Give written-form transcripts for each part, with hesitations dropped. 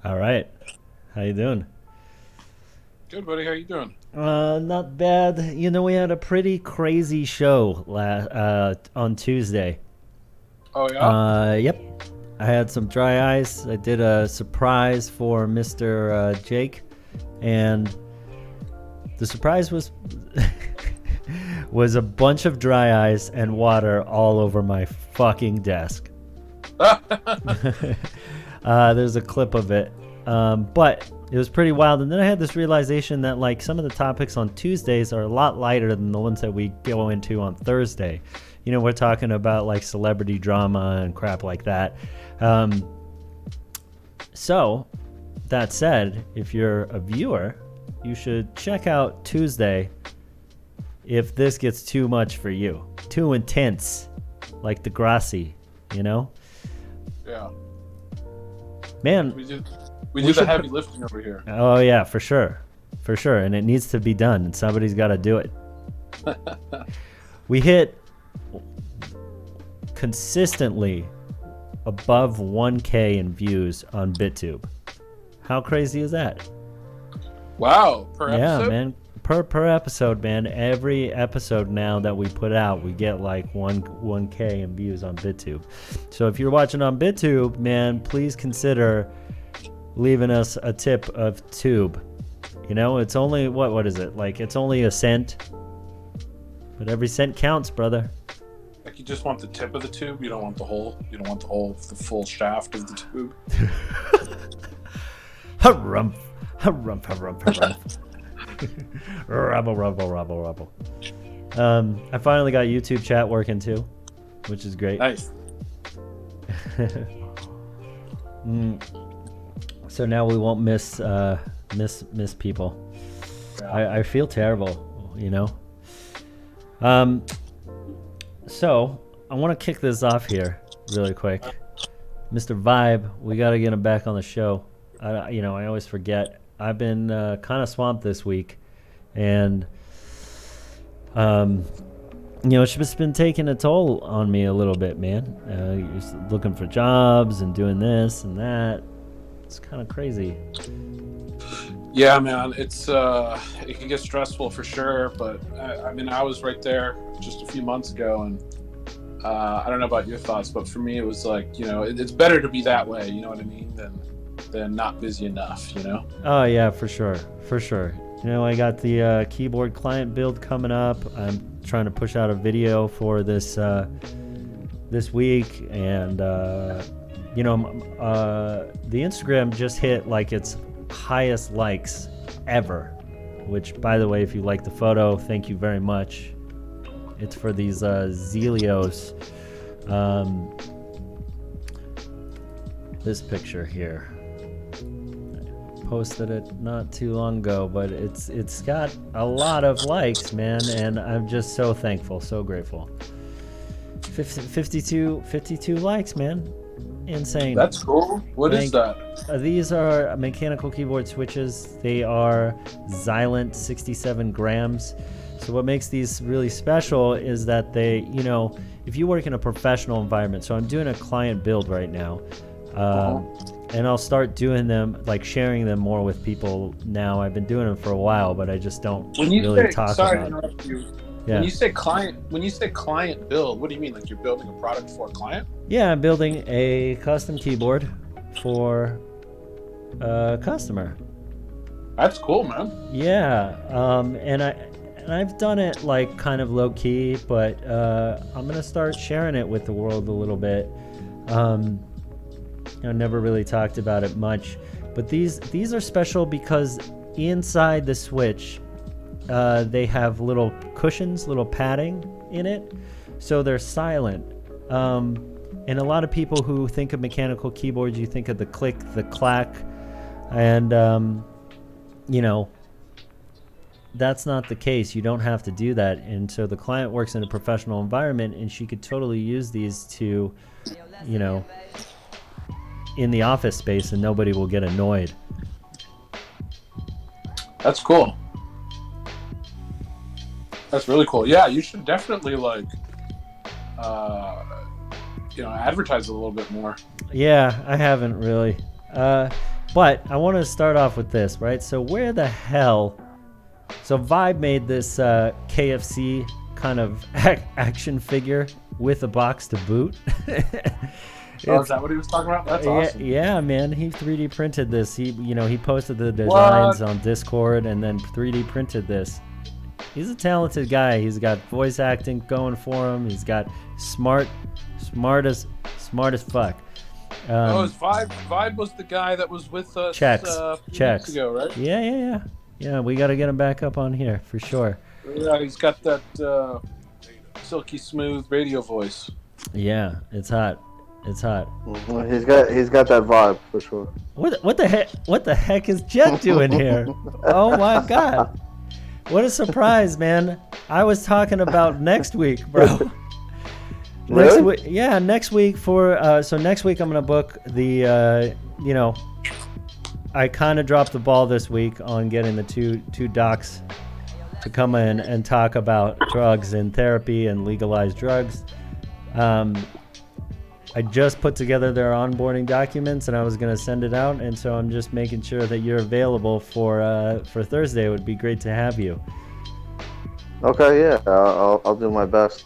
All right. How you doing? Good, buddy. How you doing? Not bad. We had a pretty crazy show on Tuesday. Oh yeah. Yep. I had some dry ice. I did a surprise for Mr. Jake, and the surprise was was a bunch of dry ice and water all over my fucking desk. There's a clip of it, but it was pretty wild. And then I had this realization that like some of the topics on Tuesdays are a lot lighter than the ones that we go into on Thursday. We're talking about like celebrity drama and crap like that. So that said, if you're a viewer, you should check out Tuesday if this gets too much for you, too intense, like Degrassi, you know? Yeah. Man, we do the heavy lifting over here. oh yeah, for sure, and it needs to be done, and somebody's got to do it. We hit consistently above 1K in views on BitTube. How crazy is that? Wow. Per Yeah, episode? man. Per episode, man. Every episode now that we put out, we get like 1K in views on BitTube. So if you're watching on BitTube, man, please consider leaving us a tip of tube. It's only what is it? Like it's only a cent. But every cent counts, brother. Like you just want the tip of the tube. You don't want the whole. You don't want the full shaft of the tube. Harumph, harumph, harumph, harumph. Rubble, rubble, rubble, rubble. I finally got YouTube chat working too, which is great. Nice. So now we won't miss people. Yeah. I feel terrible, So I want to kick this off here really quick. Mr. Vibe, we got to get him back on the show. I always forget. I've been kind of swamped this week, and it's just been taking a toll on me a little bit, man. Just looking for jobs and doing this and that. It's kind of crazy. Yeah, man. It's it can get stressful for sure. But I was right there just a few months ago, and I don't know about your thoughts, but for me, it was like it's better to be that way. You know what I mean? Than not busy enough. Oh yeah, for sure. I got the keyboard client build coming up. I'm trying to push out a video for this week, and the Instagram just hit like its highest likes ever. Which, by the way, if you like the photo, thank you very much. It's for these Zelios. This picture here. Posted it not too long ago, but it's got a lot of likes, man, and I'm just so thankful, so grateful. 52 likes, man. Insane. That's cool. What is that? These are mechanical keyboard switches. They are Xylent 67 grams. So what makes these really special is that they, if you work in a professional environment, so I'm doing a client build right now, and I'll start doing them, like sharing them more with people now. I've been doing them for a while, but I just don't really talk sorry about to interrupt you. Yeah. When you say client build, what do you mean? Like you're building a product for a client? Yeah, I'm building a custom keyboard for a customer. That's cool, man. Yeah, and I've done it like kind of low key, but I'm gonna start sharing it with the world a little bit. I never really talked about it much, but these are special because inside the Switch, they have little cushions, little padding in it, so they're silent. And a lot of people who think of mechanical keyboards, you think of the click, the clack, and that's not the case. You don't have to do that. And so the client works in a professional environment, and she could totally use these to, in the office space, and nobody will get annoyed. That's cool. That's really cool. Yeah, you should definitely advertise a little bit more. Yeah, I haven't really. But I want to start off with this, right? So where the hell? So Vibe made this KFC kind of action figure with a box to boot. Oh, is that what he was talking about? That's awesome. Yeah, man. He 3D printed this. He posted the designs What? on Discord and then 3D printed this. He's a talented guy. He's got voice acting going for him. He's got smart as fuck. His Vibe was the guy that was with us Checks. a few weeks ago, right? Yeah, we got to get him back up on here for sure. Yeah, he's got that silky smooth radio voice. Yeah, it's hot. It's hot. Mm-hmm. He's got that vibe for sure. What the heck is Jet doing here? Oh my god. What a surprise, man. I was talking about next week, bro. Really? Next week for so next week I'm going to book the I kind of dropped the ball this week on getting the two docs to come in and talk about drugs and therapy and legalized drugs. I just put together their onboarding documents and I was going to send it out, and so I'm just making sure that you're available for Thursday. It would be great to have you. Okay, yeah, I'll do my best.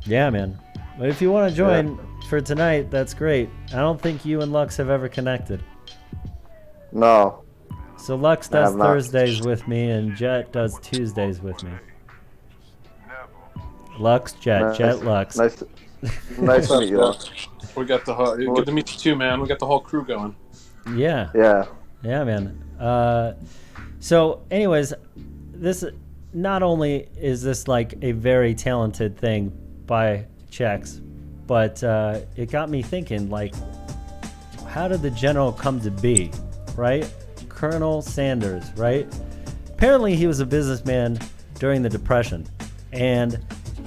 Yeah, man. But if you want to join for tonight, that's great. I don't think you and Lux have ever connected. No. So Lux does Thursdays with me and Jet does Tuesdays with me. Lux, Jet, Jet, Lux. Nice to meet you. We got the whole, good to meet you too, man. We got the whole crew going. Yeah, man. So anyways, this not only is this like a very talented thing by Checks, but it got me thinking, like, how did the general come to be, right? Colonel Sanders, right? Apparently he was a businessman during the Depression, and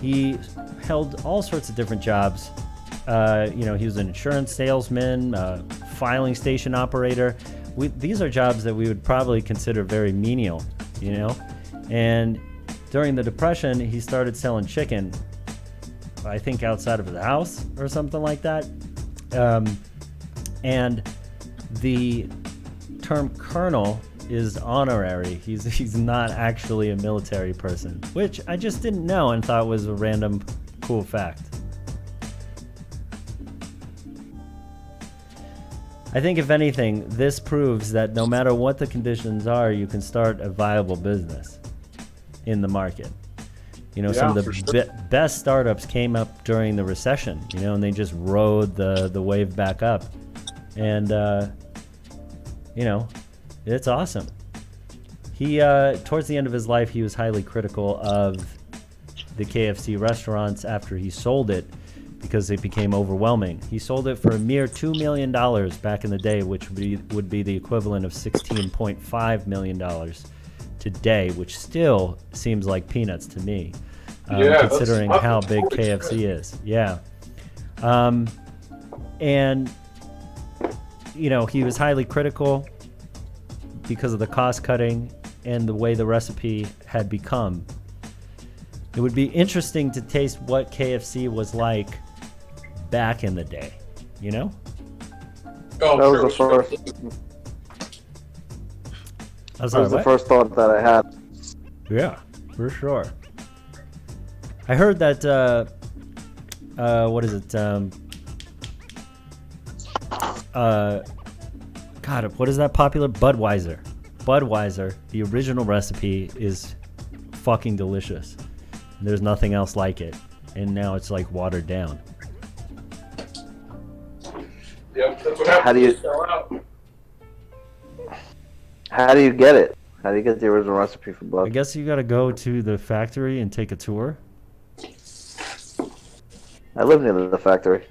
he held all sorts of different jobs. He was an insurance salesman, filing station operator. These are jobs that we would probably consider very menial, And during the Depression, he started selling chicken, I think outside of the house or something like that. And the term colonel is honorary. He's not actually a military person, which I just didn't know and thought was a random cool fact. I think if anything, this proves that no matter what the conditions are, you can start a viable business in the market. Some of the best startups came up during the recession, and they just rode the wave back up. And, it's awesome. He, towards the end of his life, he was highly critical of the KFC restaurants after he sold it because it became overwhelming. He sold it for a mere $2 million back in the day, which would be the equivalent of $16.5 million today, which still seems like peanuts to me, considering how big KFC is. Yeah. And, he was highly critical because of the cost cutting and the way the recipe had become. It would be interesting to taste what KFC was like back in the day, Oh, that was the first. That was the first thought that I had. Yeah, for sure. I heard that. What is it? God, what is that popular? Budweiser. Budweiser. The original recipe is fucking delicious. There's nothing else like it, and now it's like watered down. Yep, that's what happens. How do you get it? How do you get the original recipe for Bud? I guess you got to go to the factory and take a tour. I live near the factory.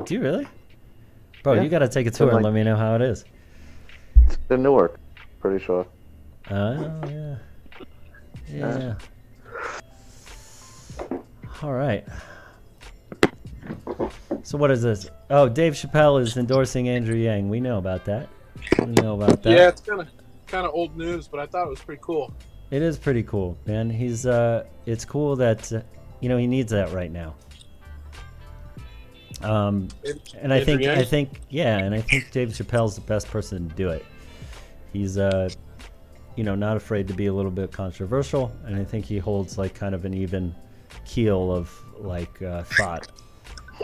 Do you really? Bro, Yeah. you got to take a tour and let me know how it is. It's in Newark, pretty sure. Oh, yeah. Yeah. All right. So what is this? Oh, Dave Chappelle is endorsing Andrew Yang. We know about that. Yeah, it's kind of old news, but I thought it was pretty cool. It is pretty cool, man. It's cool that he needs that right now. And I think Dave Chappelle's the best person to do it. He's not afraid to be a little bit controversial, and I think he holds like kind of an even keel of like thought,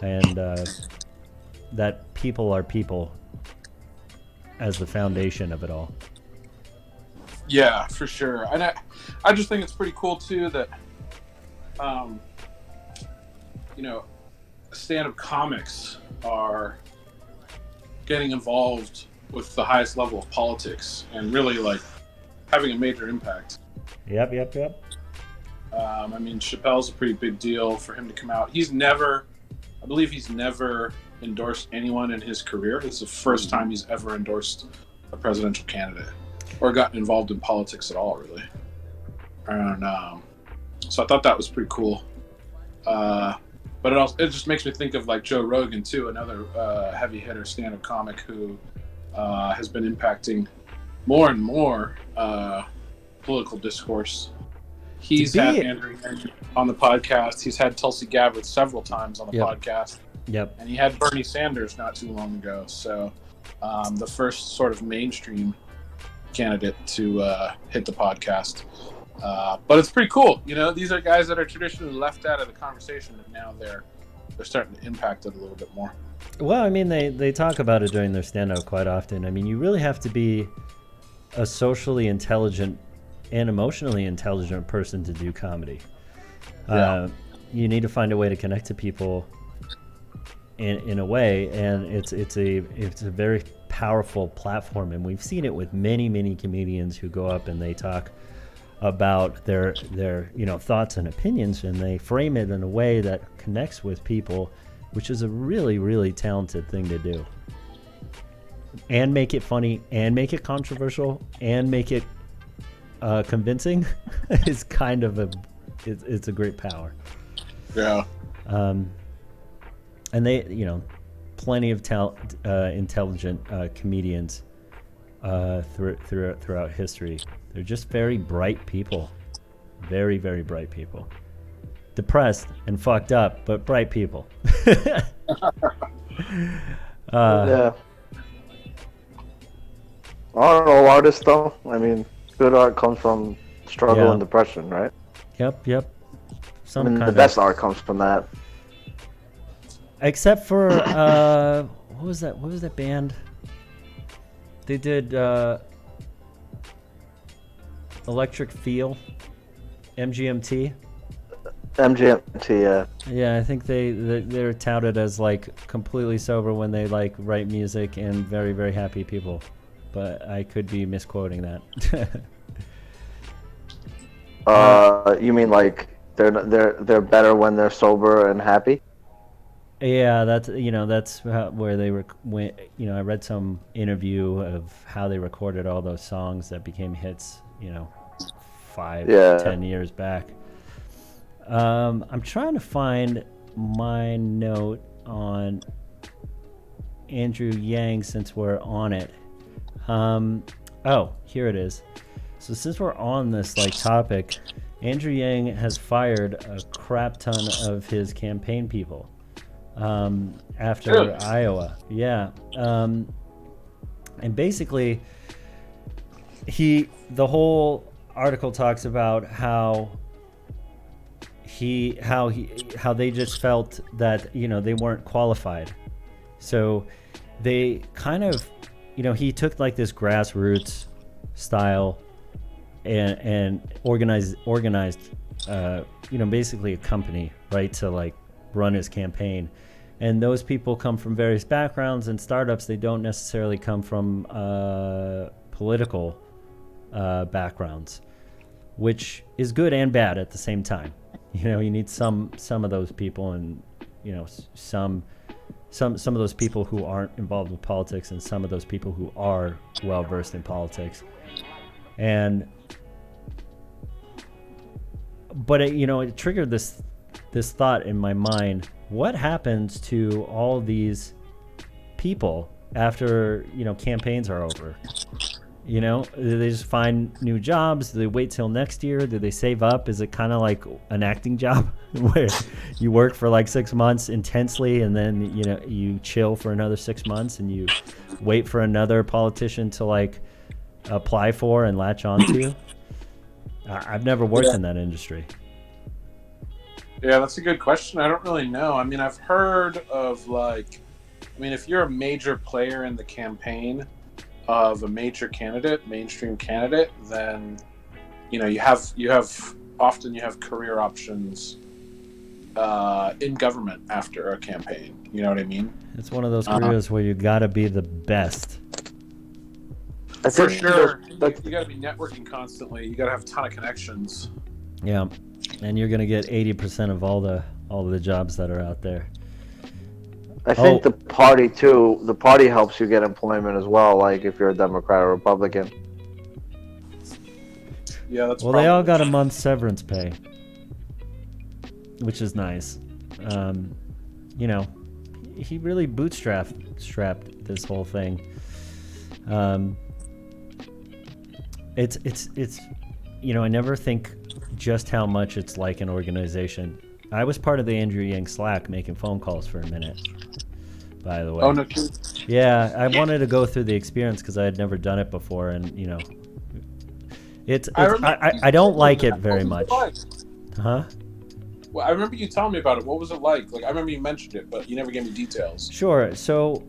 and that people are people as the foundation of it all. Yeah, for sure. And I just think it's pretty cool too that stand-up comics are getting involved with the highest level of politics and really like having a major impact. Yep. I mean, Chappelle's a pretty big deal for him to come out. I believe he's never endorsed anyone in his career. It's the first time he's ever endorsed a presidential candidate or gotten involved in politics at all, really. And so I thought that was pretty cool. But it just makes me think of like Joe Rogan too, another heavy hitter stand-up comic who has been impacting more and more political discourse. He's had Andrew Yang on the podcast. He's had Tulsi Gabbard several times on the podcast. Yep. And he had Bernie Sanders not too long ago. So the first sort of mainstream candidate to hit the podcast. But it's pretty cool. These are guys that are traditionally left out of the conversation, and now they're starting to impact it a little bit more. Well, I mean, they talk about it during their stand-up quite often. I mean, you really have to be a socially intelligent and emotionally intelligent person to do comedy. Yeah. You need to find a way to connect to people in a way, and it's a very powerful platform, and we've seen it with many comedians who go up and they talk about their thoughts and opinions, and they frame it in a way that connects with people, which is a really talented thing to do, and make it funny and make it controversial and make it convincing is kind of it's a great power. Yeah. And they plenty of intelligent comedians throughout history. They're just very bright people, very bright people, depressed and fucked up, but bright people. Yeah. Aren't all artists though? I mean, good art comes from struggle and depression, right? Yep. The best art comes from that. Except for what was that band? They did Electric Feel, MGMT. MGMT, yeah. Yeah, I think they're touted as like completely sober when they like write music and very happy people, but I could be misquoting that. You mean like they're better when they're sober and happy? Yeah, that's where they I read some interview of how they recorded all those songs that became hits, 5-10 years back. I'm trying to find my note on Andrew Yang since we're on it. Oh, here it is. So since we're on this topic, Andrew Yang has fired a crap ton of his campaign people after Iowa. Yeah. And basically the whole article talks about how they just felt that they weren't qualified, so they kind of he took like this grassroots style and organized basically a company, right, to like run his campaign. And those people come from various backgrounds and startups. They don't necessarily come from political backgrounds, which is good and bad at the same time. You need some of those people, and some of those people who aren't involved with politics, and some of those people who are well versed in politics. But it triggered this thought in my mind: what happens to all these people after campaigns are over? You know, do they just find new jobs? Do they wait till next year? Do they save up? Is it kind of like an acting job where you work for like 6 months intensely and then, you know, you chill for another 6 months and you wait for another politician to like apply for and latch onto? I've never worked in that industry. Yeah, that's a good question. I don't really know. I mean, I've heard of like, I mean, if you're a major player in the campaign of a major candidate, mainstream candidate, then you know you have often you have career options in government after a campaign. You know what I mean? It's one of those careers where you got to be the best. For sure, you got to be networking constantly. You got to have a ton of connections. Yeah, and you're gonna get 80% of all the jobs that are out there. I think the party helps you get employment as well, like if you're a Democrat or Republican. Yeah, that's well, they all got a month's severance pay, which is nice. You know, he really bootstrapped this whole thing. It's you know, I never think just how much it's like an organization. I was part of the Andrew Yang Slack making phone calls for a minute, by the way. Oh, no. Yeah, I wanted to go through the experience because I had never done it before, and you know, I don't like it very much. Huh? Well, I remember you telling me about it. What was it like? Like, I remember you mentioned it, but you never gave me details. Sure. So,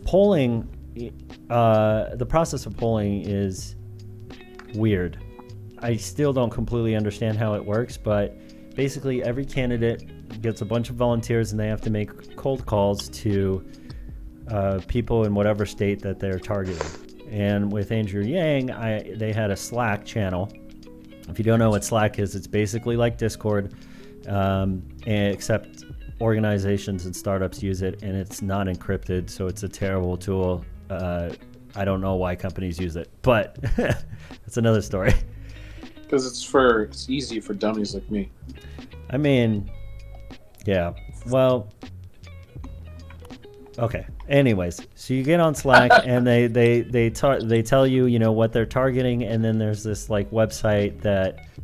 polling, the process of polling is weird. I still don't completely understand how it works, but basically every candidate gets a bunch of volunteers and they have to make cold calls to people in whatever state that they're targeting. And with Andrew Yang, they had a Slack channel. If you don't know what Slack is, it's basically like Discord, except organizations and startups use it, and it's not encrypted, so it's a terrible tool. I don't know why companies use it, but that's another story. Because it's easy for dummies like me. I mean, yeah. Well, okay. Anyways, so you get on Slack and they tell you, you know, what they're targeting, and then there's this like website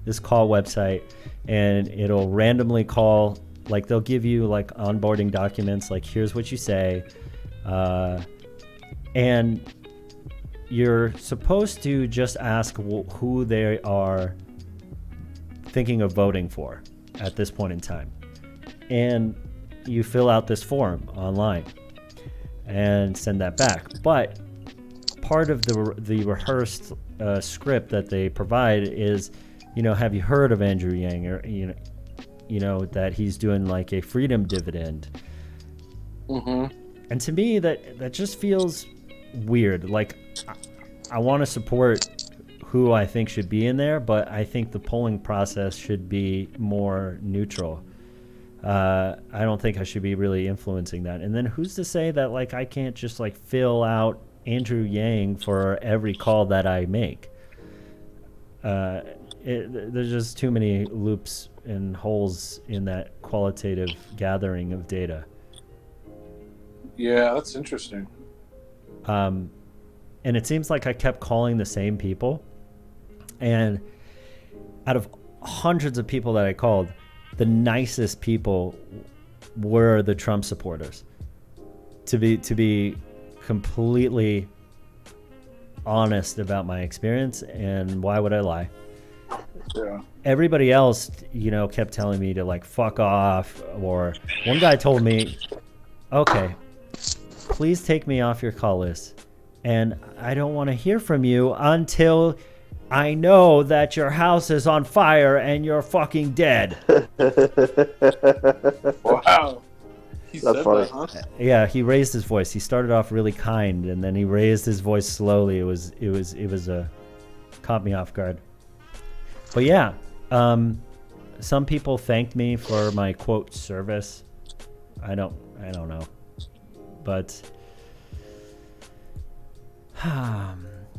this call website, and it'll randomly call, like they'll give you like onboarding documents, like here's what you say, and you're supposed to just ask who they are thinking of voting for at this point in time. And you fill out this form online and send that back. But part of the rehearsed script that they provide is, you know, have you heard of Andrew Yang? Or, you know that he's doing like a freedom dividend. Mm-hmm. And to me, that just feels weird. Like, I want to support who I think should be in there, but I think the polling process should be more neutral. I don't think I should be really influencing that. And then who's to say that like I can't just like fill out Andrew Yang for every call that I make? There's just too many loops and holes in that qualitative gathering of data. Yeah, that's interesting. And it seems like I kept calling the same people. And out of hundreds of people that I called, the nicest people were the Trump supporters. To be completely honest about my experience, and why would I lie? Yeah. Everybody else, you know, kept telling me to like fuck off, or one guy told me, okay, please take me off your call list, and I don't want to hear from you until I know that your house is on fire and you're fucking dead. Wow. That's funny. That, huh? Yeah, he raised his voice. He started off really kind, and then he raised his voice slowly. It was caught me off guard. But yeah, some people thanked me for my quote service. I don't know, but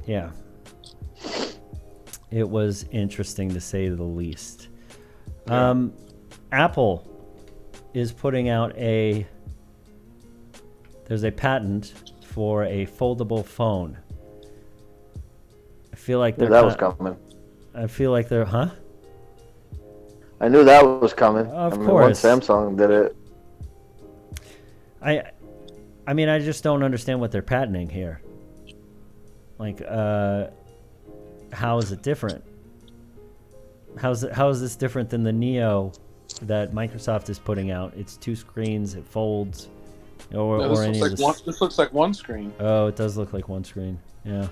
yeah, it was interesting to say the least. Apple is putting out there's a patent for a foldable phone. feel like they're That was coming. I feel like they're I knew that was coming. Of I mean, course. once Samsung did it. I mean, I just don't understand what they're patenting here. Like, how is it different? How is this different than the Neo that Microsoft is putting out? It's 2 screens, it folds, or any of this. This looks like one screen. Oh, it does look like one screen. Yeah.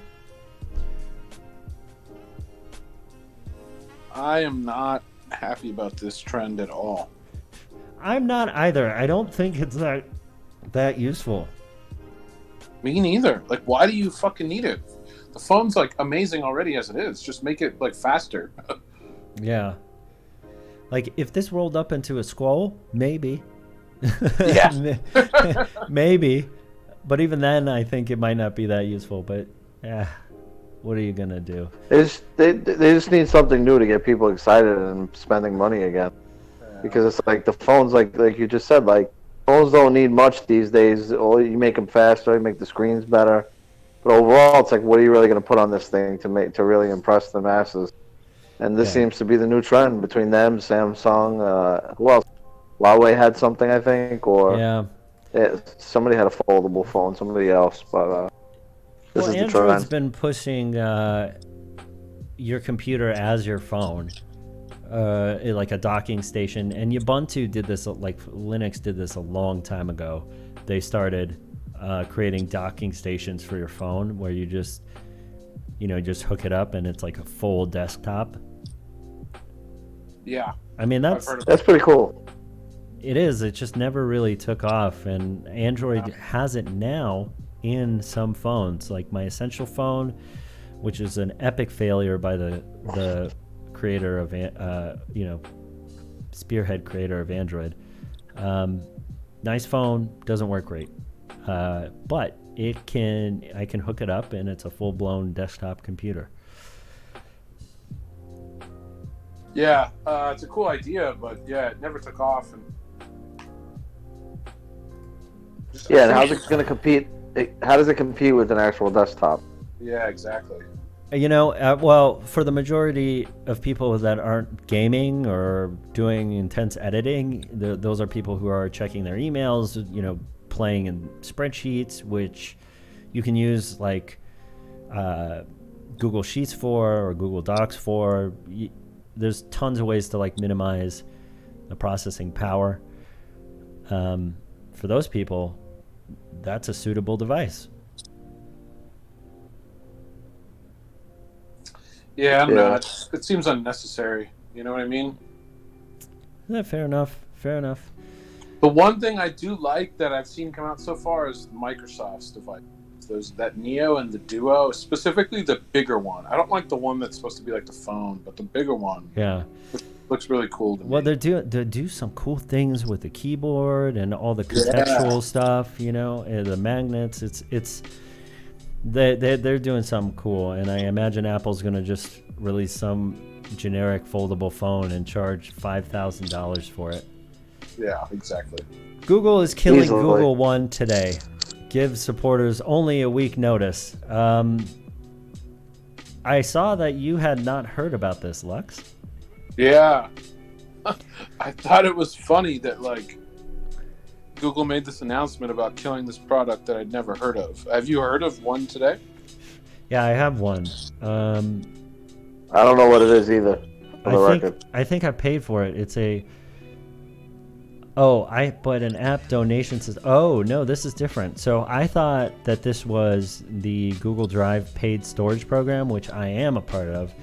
I am not happy about this trend at all. I'm not either. I don't think it's that useful. Me neither. Like, why do you fucking need it? The phone's like amazing already as it is. Just make it like faster. Yeah. Like, if this rolled up into a scroll, maybe. Yeah. Maybe. But even then, I think it might not be that useful. But, yeah, what are you going to do? They just need something new to get people excited and spending money again. Because it's like the phones, like you just said, like phones don't need much these days. Or you make them faster, you make the screens better. But overall, it's like, what are you really going to put on this thing to really impress the masses? And this seems to be the new trend between them, Samsung. Who else? Huawei had something, I think, or somebody had a foldable phone. Somebody else, but this is the trend. Android's been pushing your computer as your phone, like a docking station. And Ubuntu did this, like Linux did this a long time ago. They started creating docking stations for your phone where you just hook it up and it's like a full desktop. Yeah. I mean, that's pretty cool. It is. It just never really took off, and Android has it now in some phones, like my Essential phone, which is an epic failure by the creator of spearhead creator of Android. Nice phone, doesn't work great, but I can hook it up and it's a full-blown desktop computer. Yeah, it's a cool idea, but it never took off. And and how's it going to compete? How does it compete with an actual desktop? Yeah, exactly. Well, for the majority of people that aren't gaming or doing intense editing, those are people who are checking their emails, playing in spreadsheets, which you can use like Google Sheets for or Google Docs for. There's tons of ways to like minimize the processing power. For those people, that's a suitable device. Yeah, I don't know. It seems unnecessary. You know what I mean? Yeah, fair enough. The one thing I do like that I've seen come out so far is Microsoft's device. That Neo and the Duo, specifically the bigger one. I don't like the one that's supposed to be like the phone, but the bigger one. Yeah. Looks really cool to me. Well, they do some cool things with the keyboard and all the contextual stuff, and the magnets. They're doing something cool, and I imagine Apple's going to just release some generic foldable phone and charge $5,000 for it. Yeah, exactly. Google is killing Google One today. Give supporters only a week notice. I saw that you had not heard about this, Lux. Yeah. I thought it was funny that Google made this announcement about killing this product that I'd never heard of. Have you heard of one today? Yeah, I have one. I don't know what it is either. I think I paid for it. It's but an app donation says, oh, no, this is different. So I thought that this was the Google Drive paid storage program, which I am a part of.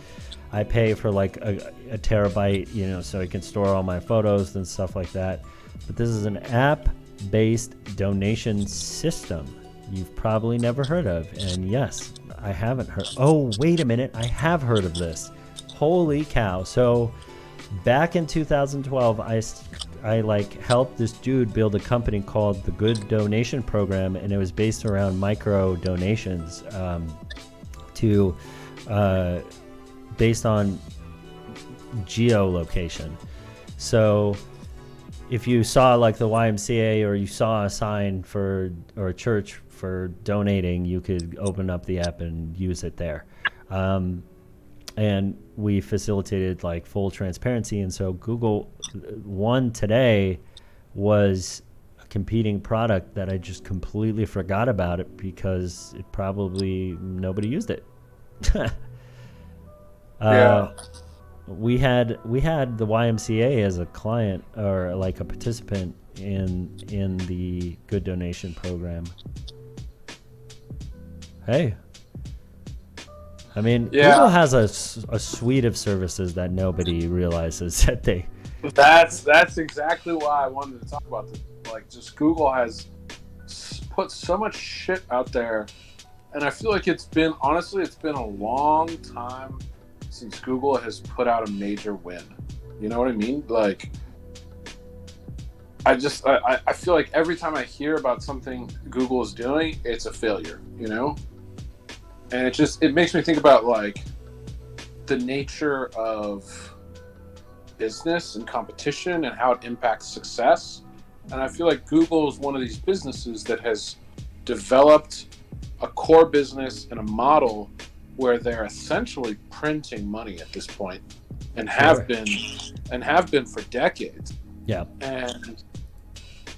I pay for like a terabyte, so I can store all my photos and stuff like that. But this is an app-based donation system you've probably never heard of. And yes, I haven't heard. Oh, wait a minute. I have heard of this. Holy cow. So back in 2012, I helped this dude build a company called the Good Donation Program, and it was based around micro donations based on geolocation. So if you saw like the YMCA or you saw a sign or a church for donating, you could open up the app and use it there. And we facilitated like full transparency. And so Google One today was a competing product that I just completely forgot about it because it probably nobody used it. Yeah. We had the YMCA as a client or like a participant in the Good Donation program. Hey, I mean, Yeah. Google has a suite of services that nobody realizes that they. That's exactly why I wanted to talk about this. Like, just Google has put so much shit out there, and I feel like it's been a long time since Google has put out a major win. You know what I mean? Like, I feel like every time I hear about something Google is doing, it's a failure. You know, and it makes me think about like the nature of business and competition and how it impacts success. And I feel like Google is one of these businesses that has developed a core business and a model where they're essentially printing money at this point and have been for decades. Yeah. And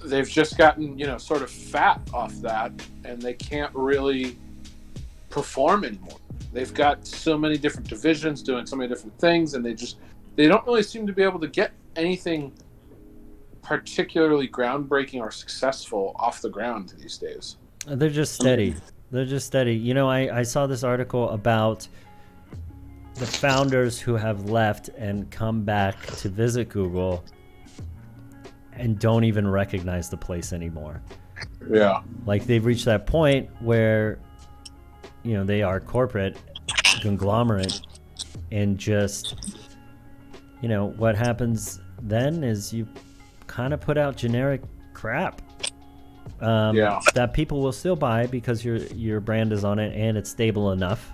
they've just gotten, sort of fat off that, and they can't really perform anymore. They've got so many different divisions doing so many different things, and they don't really seem to be able to get anything particularly groundbreaking or successful off the ground these days. They're just steady. They're just steady. I saw this article about the founders who have left and come back to visit Google and don't even recognize the place anymore. Yeah. Like they've reached that point where, they are corporate, conglomerate, and just, what happens then is you kind of put out generic crap that people will still buy because your brand is on it and it's stable enough.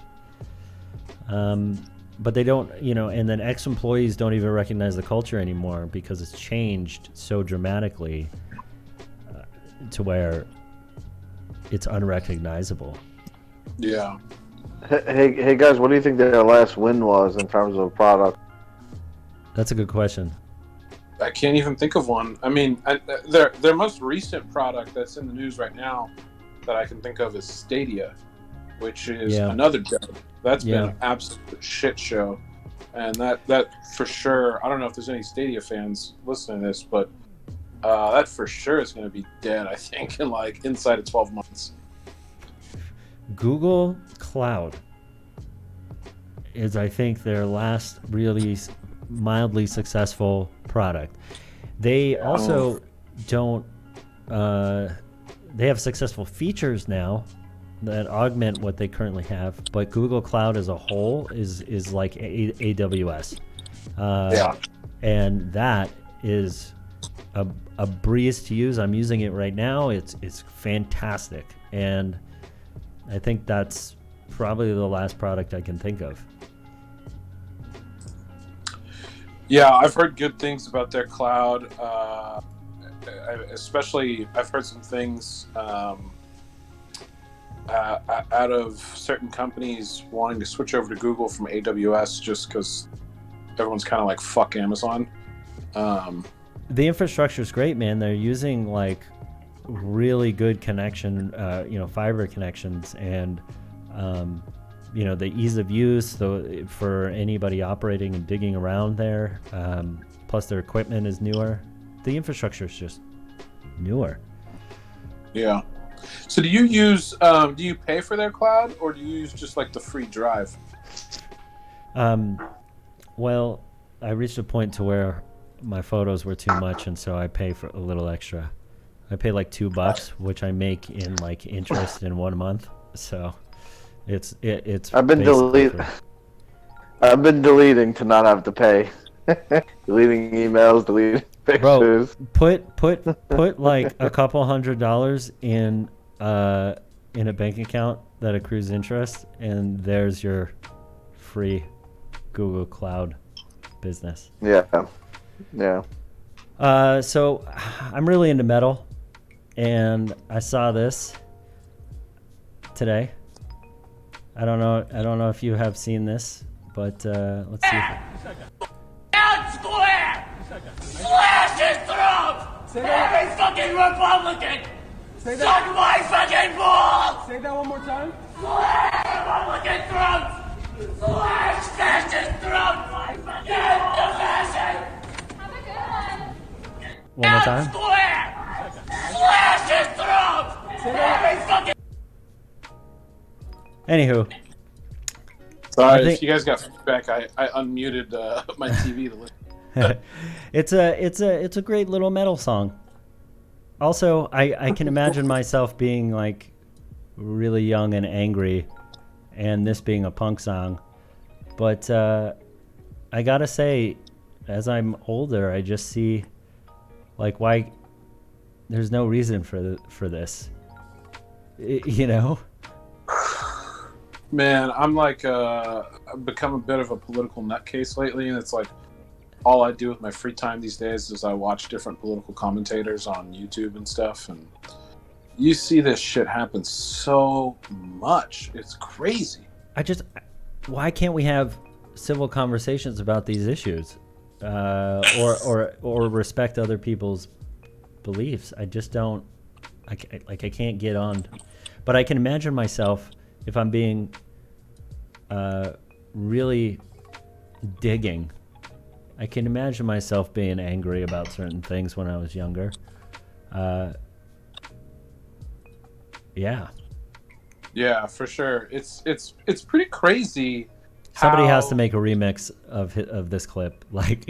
But they don't, and then ex-employees don't even recognize the culture anymore because it's changed so dramatically to where it's unrecognizable. Yeah. Hey guys, what do you think their last win was in terms of product? That's a good question. I can't even think of one. I mean, their most recent product that's in the news right now that I can think of is Stadia, which is another joke. That's been an absolute shit show. And that for sure, I don't know if there's any Stadia fans listening to this, but that for sure is going to be dead, I think, in like inside of 12 months. Google Cloud is, I think, their last really mildly successful product. They also don't they have successful features now that augment what they currently have, but Google Cloud as a whole is like AWS. And that is a breeze to use. I'm using it right now. It's fantastic, and I think that's probably the last product I can think of. Yeah, I've heard good things about their cloud. Especially, I've heard some things out of certain companies wanting to switch over to Google from AWS just because everyone's kind of like, fuck Amazon. The infrastructure is great, man. They're using like really good connection, fiber connections, and the ease of use for anybody operating and digging around there. Plus their equipment is newer. The infrastructure is just newer. Yeah. So do you pay for their cloud, or do you use just like the free drive? Well, I reached a point to where my photos were too much, and so I pay for a little extra. I pay like $2, which I make in like interest in 1 month. So it's. I've been I've been deleting to not have to pay. Deleting emails, deleting pictures. Bro, put like a couple $100 in a bank account that accrues interest, and there's your free Google Cloud business. Yeah. So I'm really into metal, and I saw this today. I don't know if you have seen this, but let's see. Down square! Slash his throat! Every fucking Republican! Suck my fucking balls! Say that one more time. Slash Republican throats! Slash fascist throat! Get the fascist! One more Down time. square! Slash his throat! Every fucking... Anywho, Sorry, I think- if you guys got feedback, I unmuted my TV to listen. it's a great little metal song. Also, I can imagine myself being like really young and angry, and this being a punk song. But I gotta say, as I'm older, I just see like why there's no reason for this. You know? Man, I'm like I've become a bit of a political nutcase lately, and it's like all I do with my free time these days is I watch different political commentators on YouTube and stuff, and you see this shit happen so much. It's crazy. Why can't we have civil conversations about these issues, or respect other people's beliefs? I just don't. I can't get on, but I can imagine myself if I'm being really digging. I can imagine myself being angry about certain things when I was younger. Yeah. Yeah, for sure. It's pretty crazy. Somebody how- has to make a remix of this clip. Like,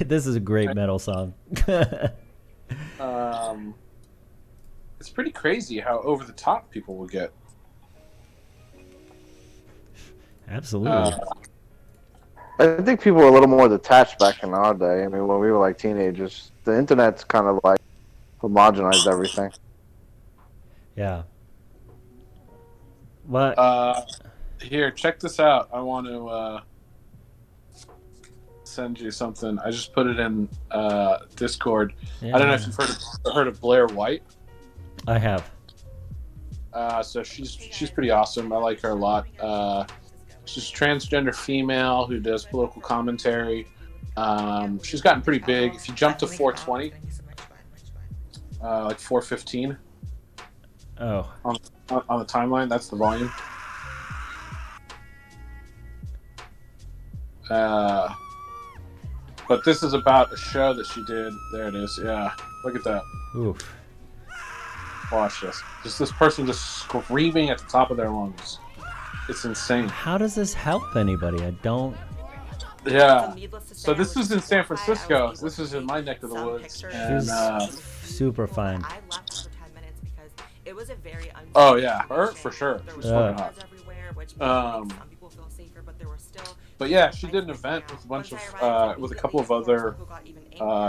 this is a great metal song. It's pretty crazy how over the top people will get. Absolutely. I think people were a little more detached back in our day. I mean, when we were like teenagers, the internet's kind of like homogenized everything. Yeah. What? Here, check this out. I want to send you something. I just put it in Discord. Yeah. I don't know if you've heard of Blair White. I have. So she's pretty awesome. I like her a lot. She's a transgender female who does political commentary. She's gotten pretty big. If you jump to 420, like 415 Oh. on the timeline, that's the volume. But this is about a show that she did. There it is. Yeah, look at that. Oof. Watch this. Just this person just screaming at the top of their lungs. It's insane. How does this help anybody? I don't. Yeah. So this is in San Francisco. This is in my neck of the woods. And Super fine. I left for 10 minutes because it was a very oh yeah, her for sure. She's fucking hot. everywhere, which Um, some people feel safer, but there were still. But yeah, she did an event with a bunch of with a couple of other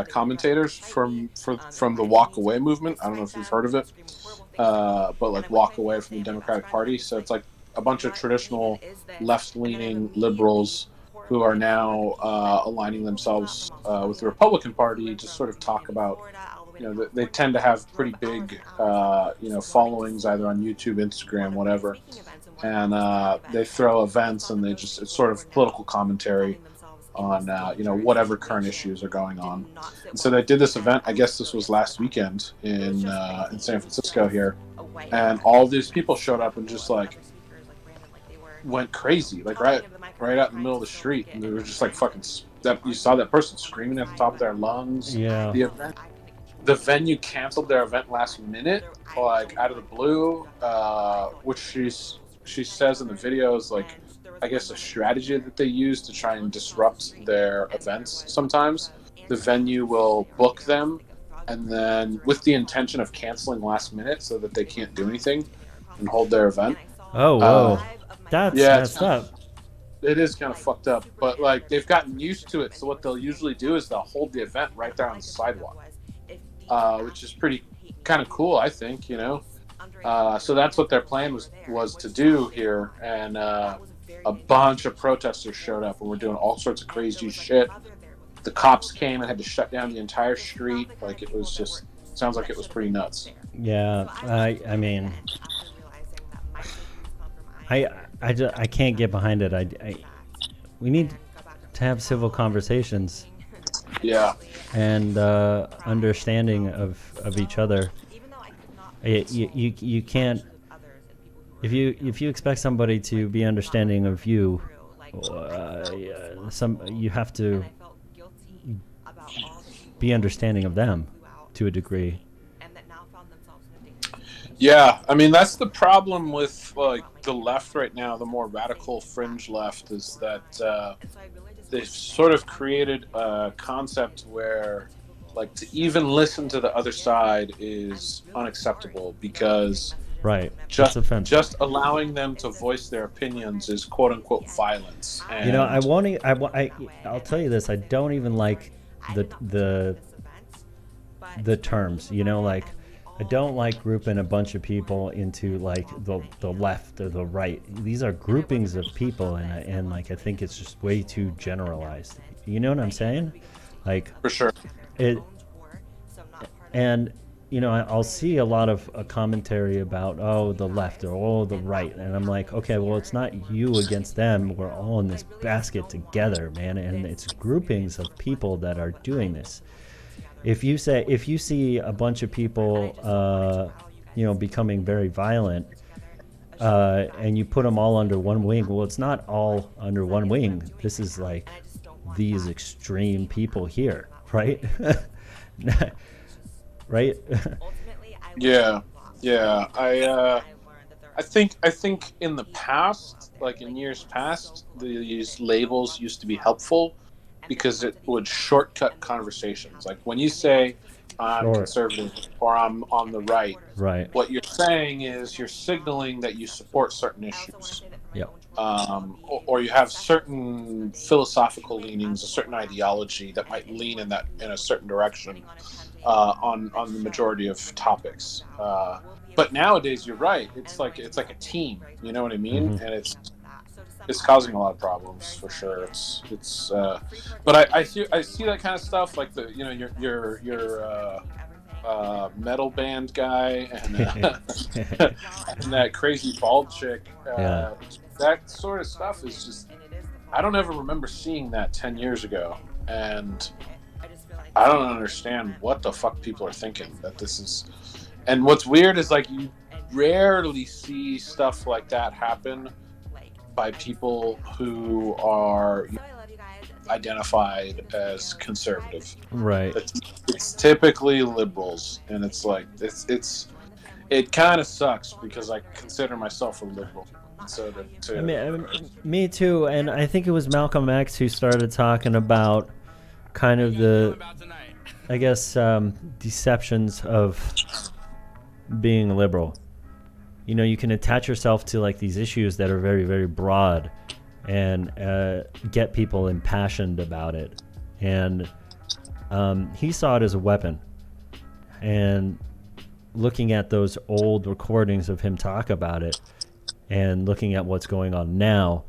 commentators from the Walk Away movement. I don't know if you've heard of it, but like Walk Away from the Democratic Party. So it's like a bunch of traditional left-leaning liberals who are now aligning themselves with the Republican Party to sort of talk about, you know, they tend to have pretty big, you know, followings either on YouTube, Instagram, whatever, and they throw events and it's sort of political commentary on, you know, whatever current issues are going on. And so they did this event, I guess this was last weekend in San Francisco here, and all these people showed up and just like went crazy, like right out in the middle of the street, and they were just like fucking. You saw that person screaming at the top of their lungs. Yeah. The venue canceled their event last minute, like out of the blue, which she says in the video is like, I guess, a strategy that they use to try and disrupt their events. Sometimes the venue will book them, and then with the intention of canceling last minute so that they can't do anything and hold their event. Oh, whoa. That's yeah, messed up. It is kind of fucked up, but like they've gotten used to it. So what they'll usually do is they'll hold the event right there on the sidewalk, which is pretty kind of cool, I think. You know, so that's what their plan was to do here, and a bunch of protesters showed up and were doing all sorts of crazy shit. The cops came and had to shut down the entire street. Like it was just sounds like it was pretty nuts. Yeah. I mean, I can't get behind it. We need to have civil conversations Yeah. and understanding of each other. You can't, if you expect somebody to be understanding of you, you have to be understanding of them to a degree. Yeah, I mean that's the problem with like the left right now, the more radical fringe left, is that they've sort of created a concept where like to even listen to the other side is unacceptable because Right. just allowing them to voice their opinions is quote unquote violence. And You know, I'll tell you this. I don't even like the terms. You know, like I don't like grouping a bunch of people into like the left or the right. These are groupings of people, and like I think it's just way too generalized. You know what I'm saying? Like for sure. it, and you know, I'll see a lot of a commentary about the left or the right, and I'm like, okay, well, it's not you against them. We're all in this basket together, man, and it's groupings of people that are doing this. If you see a bunch of people, becoming very violent, and you put them all under one wing, well, it's not all under one wing. This is like these extreme people here, right? Right? Yeah. I think in the past, like in years past, these labels used to be helpful because it would shortcut conversations. Like when you say I'm conservative or I'm on the right, what you're saying is you're signaling that you support certain issues. Yep. Or you have certain philosophical leanings, a certain ideology that might lean in a certain direction on the majority of topics. But nowadays, you're right. It's like a team. You know what I mean? Mm-hmm. And it's causing a lot of problems for sure. But I see that kind of stuff, like your metal band guy and and that crazy bald chick. That sort of stuff is just, I don't ever remember seeing that 10 years ago, and I don't understand what the fuck people are thinking that this is. And what's weird is like you rarely see stuff like that happen by people who are identified as conservative. Right. It's typically liberals, and it's like it kind of sucks because I consider myself a liberal. So I mean, me too, and I think it was Malcolm X who started talking about kind of the, I guess, deceptions of being liberal. You know, you can attach yourself to like these issues that are very, very broad and get people impassioned about it. And he saw it as a weapon. And looking at those old recordings of him talk about it and looking at what's going on now,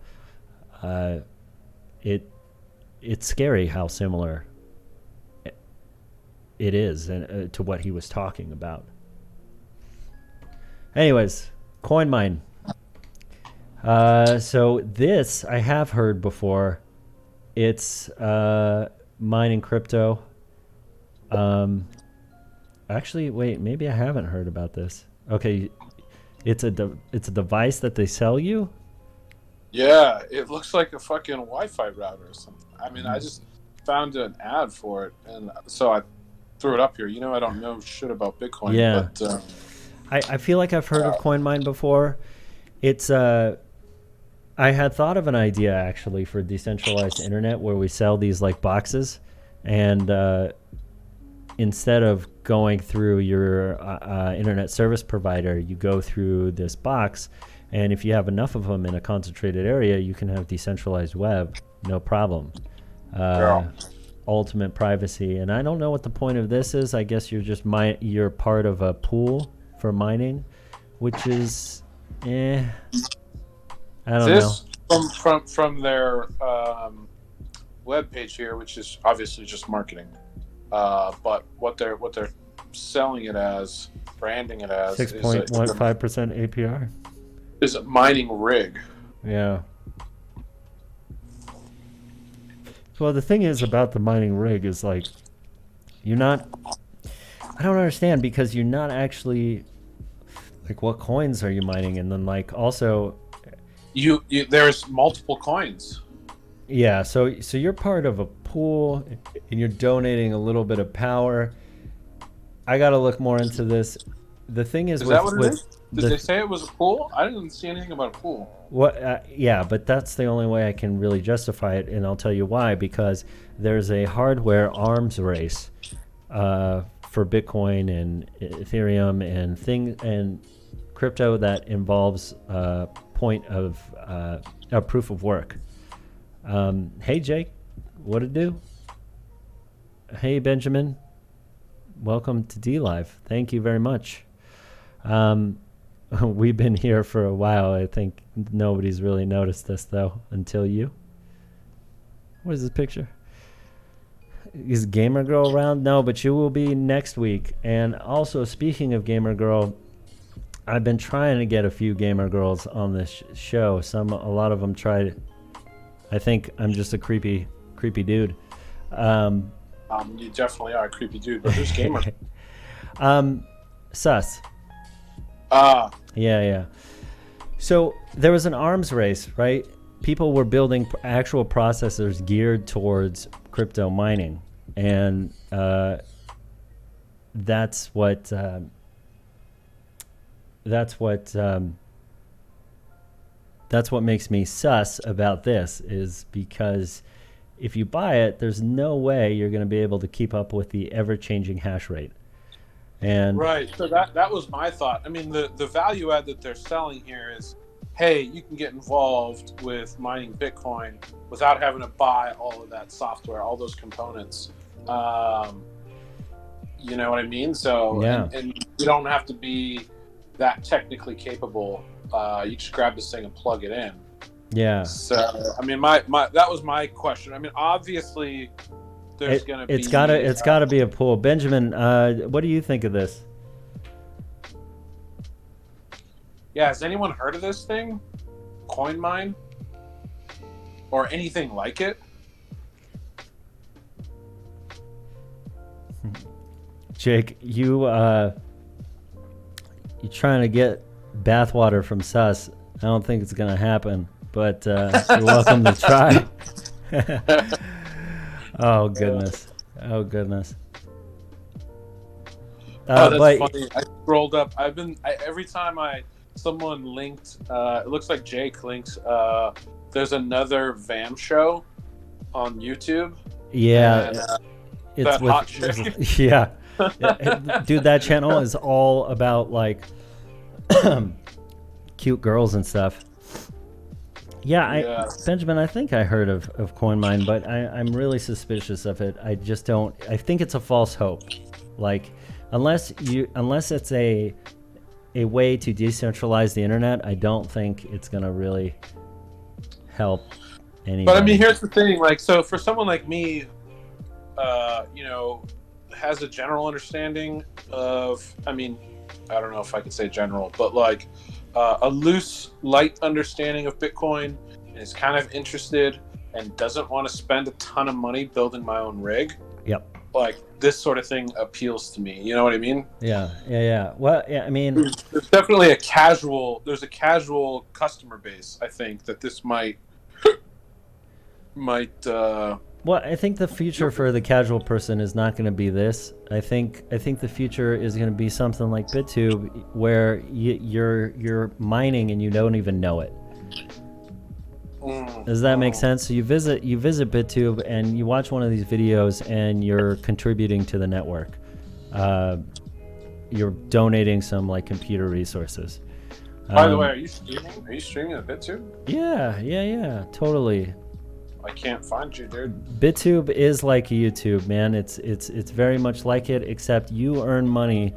it's scary how similar it is to what he was talking about. Anyways, CoinMine. So this I have heard before. It's mining crypto. Actually, wait, maybe I haven't heard about this. Okay, it's a device that they sell you. Yeah, it looks like a fucking Wi-Fi router or something. I mean, I just found an ad for it, and so I threw it up here. You know, I don't know shit about Bitcoin. Yeah. But I feel like I've heard of CoinMine before. It's I had thought of an idea actually for decentralized internet where we sell these like boxes, and instead of going through your internet service provider, you go through this box, and if you have enough of them in a concentrated area, you can have decentralized web, no problem. Ultimate privacy. And I don't know what the point of this is. I guess you're just you're part of a pool for mining, which is I don't know. From their web page here, which is obviously just marketing, but what they're selling it as, branding it as, 6.15% APR is a mining rig. Yeah. Well, the thing is about the mining rig is like, you're not. I don't understand because you're not actually. Like, what coins are you mining? And then, like, also. You there's multiple coins. Yeah, so you're part of a pool, and you're donating a little bit of power. I got to look more into this. The thing is that what it is? Did they say it was a pool? I didn't see anything about a pool. What? Yeah, but that's the only way I can really justify it, and I'll tell you why. Because there's a hardware arms race for Bitcoin and Ethereum and crypto that involves point of a proof of work. Hey Jake, what it do? Hey Benjamin, welcome to D Live. Thank you very much. We've been here for a while. I think nobody's really noticed this though until you. What is this picture? Is Gamer Girl around? No, but you will be next week. And also, speaking of Gamer Girl, I've been trying to get a few Gamer Girls on this show. A lot of them tried. I think I'm just a creepy dude. You definitely are a creepy dude, but who's Gamer? Sus. Yeah. So there was an arms race, right? People were building actual processors geared towards crypto mining, and that's what makes me sus about this, is because if you buy it, there's no way you're going to be able to keep up with the ever-changing hash rate. And right. So that was my thought. I mean, the value add that they're selling here is, hey, you can get involved with mining Bitcoin without having to buy all of that software, all those components. You know what I mean? So, yeah. And you don't have to be that technically capable. You just grab this thing and plug it in. Yeah. So, I mean, my that was my question. I mean, obviously, there's going to be... It's got to be a pool. Benjamin, what do you think of this? Yeah, has anyone heard of this thing? CoinMine? Or anything like it? Jake, you trying to get bathwater from Sus. I don't think it's going to happen, but you're welcome to try. Oh, goodness. That's funny. I scrolled up. Every time someone linked, it looks like Jake links, there's another VAM Show on YouTube. Yeah. And, it's that hot chick. Yeah. Dude, that channel is all about like cute girls and stuff. Yeah, Benjamin, I think I heard of CoinMine, but I'm really suspicious of it. I just don't. I think it's a false hope. Like, unless it's a way to decentralize the internet, I don't think it's gonna really help anybody. But I mean, here's the thing. Like, so for someone like me, has a general understanding of. I mean, I don't know if I could say general, but like. A loose, light understanding of Bitcoin, and is kind of interested and doesn't want to spend a ton of money building my own rig. Yep. Like, this sort of thing appeals to me. You know what I mean? Yeah. Well, yeah, I mean... There's definitely a casual customer base, I think, that this might... Well, I think the future for the casual person is not going to be this. I think the future is going to be something like BitTube, where you're mining and you don't even know it. Does that make sense? So you visit BitTube and you watch one of these videos and you're contributing to the network. You're donating some like computer resources. By the way, are you streaming? Are you streaming at BitTube? Yeah, totally. I can't find you, dude. BitTube is like YouTube, man. It's very much like it, except you earn money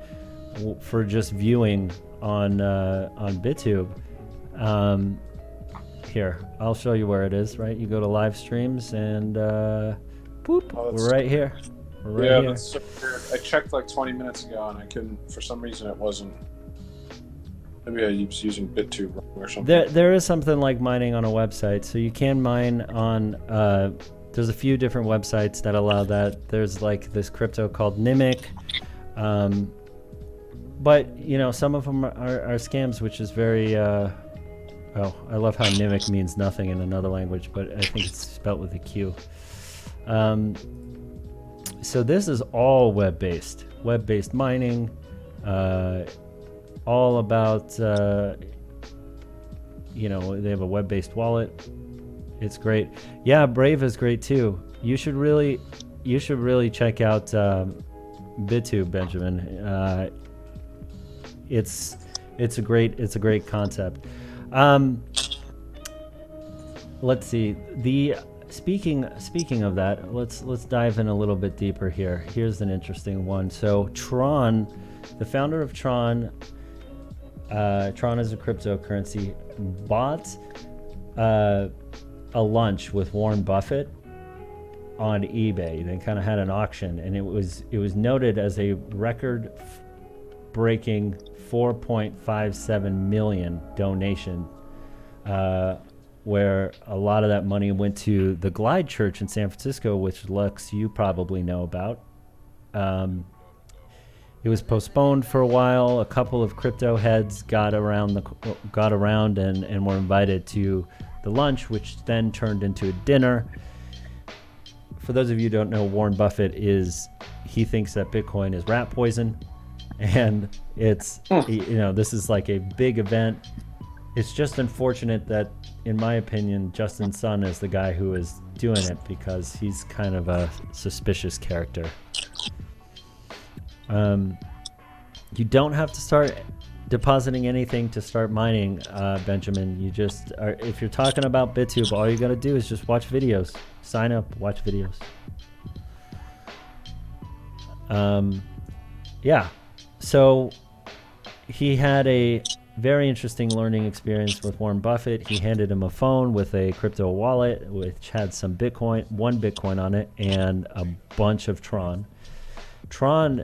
for just viewing on BitTube. Here, I'll show you where it is. Right, you go to live streams and boop, we're right here. We're here. That's so weird. I checked like 20 minutes ago and I couldn't. For some reason, it wasn't Maybe I was using BitTube or something. There is something like mining on a website. So you can mine on, there's a few different websites that allow that. There's like this crypto called Nimic. But, you know, some of them are scams, which is very, I love how Nimic means nothing in another language, but I think it's spelt with a Q. So this is all web-based mining, all about, you know, they have a web-based wallet. It's great. Yeah, Brave is great too. You should really check out BitTube, Benjamin. It's a great concept. Let's see. Speaking of that, let's dive in a little bit deeper here. Here's an interesting one. So Tron, the founder of Tron is a cryptocurrency, bought a lunch with Warren Buffett on eBay. They kind of had an auction, and it was noted as a record-breaking 4.57 million donation, where a lot of that money went to the Glide Church in San Francisco, which Lux, you probably know about. It was postponed for a while. A couple of crypto heads got around and were invited to the lunch, which then turned into a dinner. For those of you who don't know, Warren Buffett he thinks that Bitcoin is rat poison, and it's, you know, this is like a big event. It's just unfortunate that, in my opinion, Justin Sun is the guy who is doing it, because he's kind of a suspicious character. You don't have to start depositing anything to start mining, Benjamin. You just are, if you're talking about BitTube, all you got to do is just watch videos. Sign up, watch videos. Yeah. So he had a very interesting learning experience with Warren Buffett. He handed him a phone with a crypto wallet, which had some Bitcoin, one Bitcoin on it, and a bunch of Tron. Tron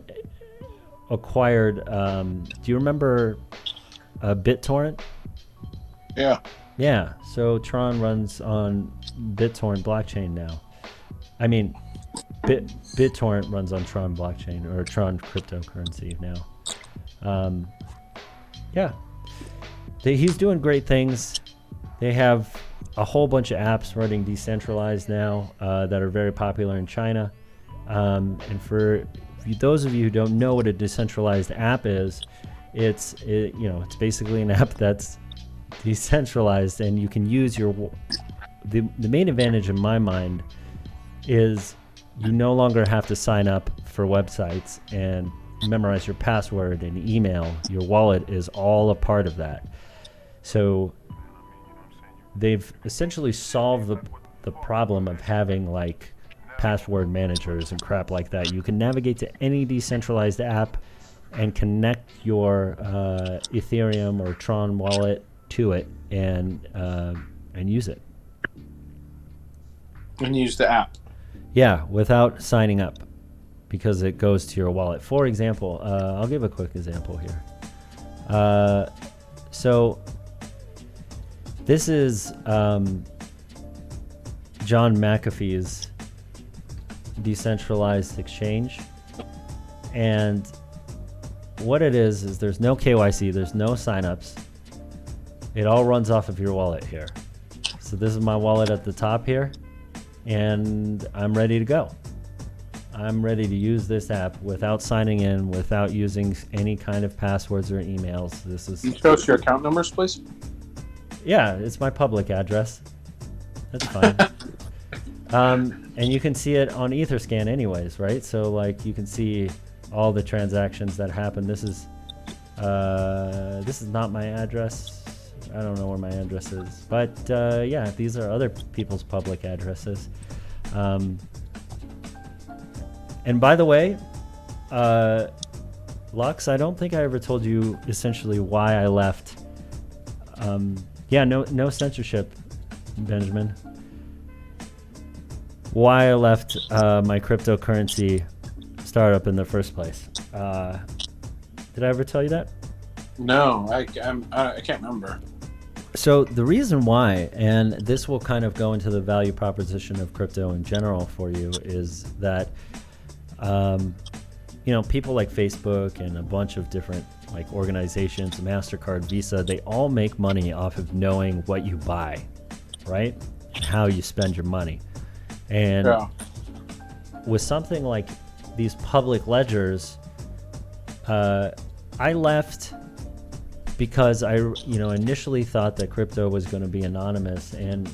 acquired, do you remember BitTorrent? Yeah. Yeah, so Tron runs on BitTorrent blockchain now. I mean, BitTorrent runs on Tron blockchain, or Tron cryptocurrency now. Yeah. He's doing great things. They have a whole bunch of apps running decentralized now that are very popular in China. And for those of you who don't know what a decentralized app is, it's basically an app that's decentralized, and you can use the main advantage in my mind is you no longer have to sign up for websites and memorize your password and email. Your wallet is all a part of that. So they've essentially solved the problem of having like password managers and crap like that. You can navigate to any decentralized app and connect your Ethereum or Tron wallet to it and use it. And use the app. Yeah, without signing up, because it goes to your wallet. For example, I'll give a quick example here. So this is John McAfee's decentralized exchange, and what it is there's no KYC, there's no signups. It all runs off of your wallet here. So this is my wallet at the top here, and I'm ready to go. I'm ready to use this app without signing in, without using any kind of passwords or emails. This is. Can you show us your account numbers, please? Yeah, it's my public address. That's fine. And you can see it on Etherscan anyways, right? So like you can see all the transactions that happen. This is not my address. I don't know where my address is, but yeah, these are other people's public addresses. And by the way, Lux, I don't think I ever told you essentially why I left. Yeah, no censorship, Benjamin. Why I left my cryptocurrency startup in the first place. Did I ever tell you that? No, I can't remember. So the reason why, and this will kind of go into the value proposition of crypto in general for you, is that people like Facebook and a bunch of different like organizations, MasterCard, Visa, they all make money off of knowing what you buy, right? And how you spend your money. And with something like these public ledgers, I left because I initially thought that crypto was going to be anonymous, and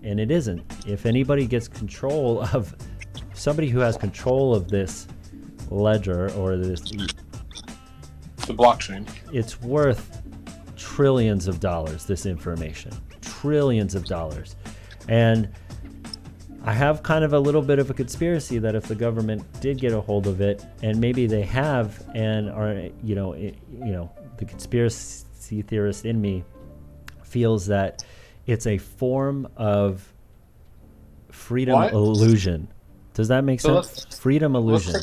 it isn't. If anybody gets control of, somebody who has control of this ledger or this, the blockchain, it's worth trillions of dollars, this information, trillions of dollars. And I have kind of a little bit of a conspiracy that if the government did get a hold of it, and maybe they have, and are, the conspiracy theorist in me feels that it's a form of freedom illusion. Does that make sense? Freedom illusion.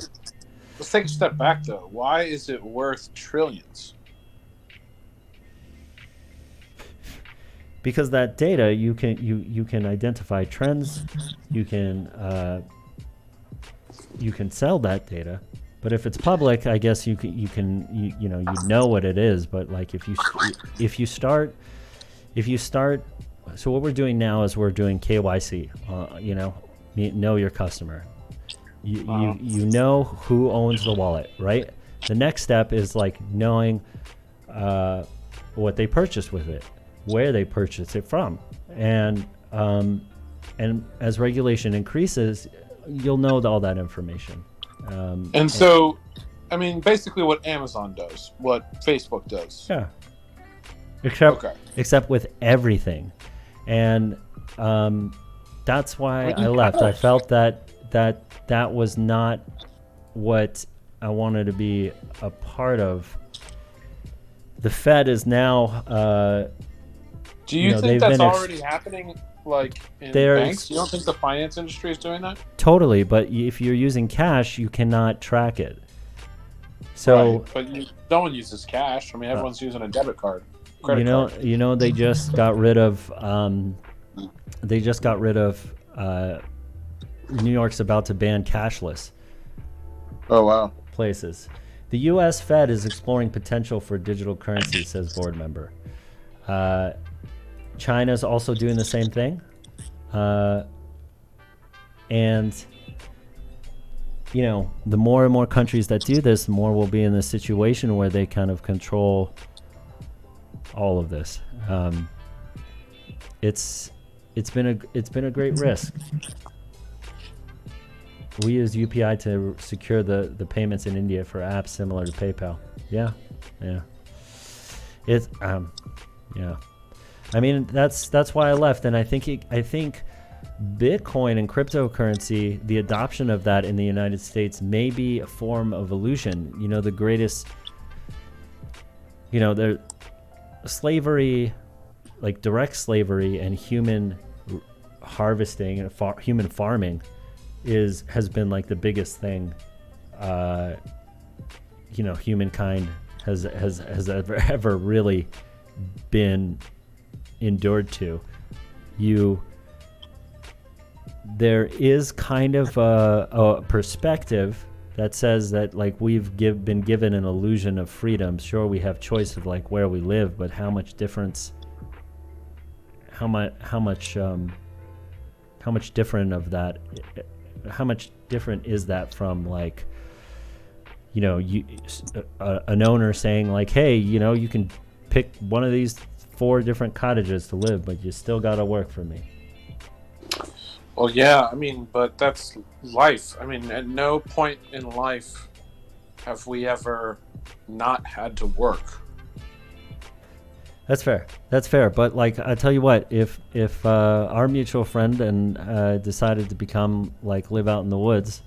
Let's take a step back, though. Why is it worth trillions? Because that data, you can identify trends, you can sell that data. But if it's public, I guess you know what it is. But like if you start, so what we're doing now is we're doing KYC. Know your customer. You know who owns the wallet, right? The next step is like knowing what they purchased with it, where they purchased it from, and as regulation increases, you'll know all that information. So, I mean, basically what Amazon does, what Facebook does. Yeah. Except with everything. And that's why I left. I felt that was not what I wanted to be a part of. The Fed is now... Do you think that's already happening? Like in banks, you don't think the finance industry is doing that? Totally, but if you're using cash, you cannot track it. So, right, but no one uses cash. I mean, everyone's using a debit card, credit card. They just got rid of. New York's about to ban cashless. Oh wow! Places. The U.S. Fed is exploring potential for digital currency, says board member. China's also doing the same thing. And, the more and more countries that do this, the more we'll be in this situation where they kind of control all of this. It's been a great risk. We use UPI to secure the payments in India for apps similar to PayPal. Yeah. It's yeah. I mean, that's why I left, and I think Bitcoin and cryptocurrency, the adoption of that in the United States may be a form of illusion. The greatest, the slavery, like direct slavery and human harvesting and human farming has been like the biggest thing humankind has ever really been endured to. There is kind of a perspective that says that like we've been given an illusion of freedom. Sure, we have choice of like where we live, but how much different is that from like an owner saying like, hey, you can pick one of these 4 different cottages to live, but you still gotta work for me. Well, yeah, I mean, but that's life. I mean, at no point in life have we ever not had to work. That's fair. But like, I tell you what, if our mutual friend and decided to become like live out in the woods,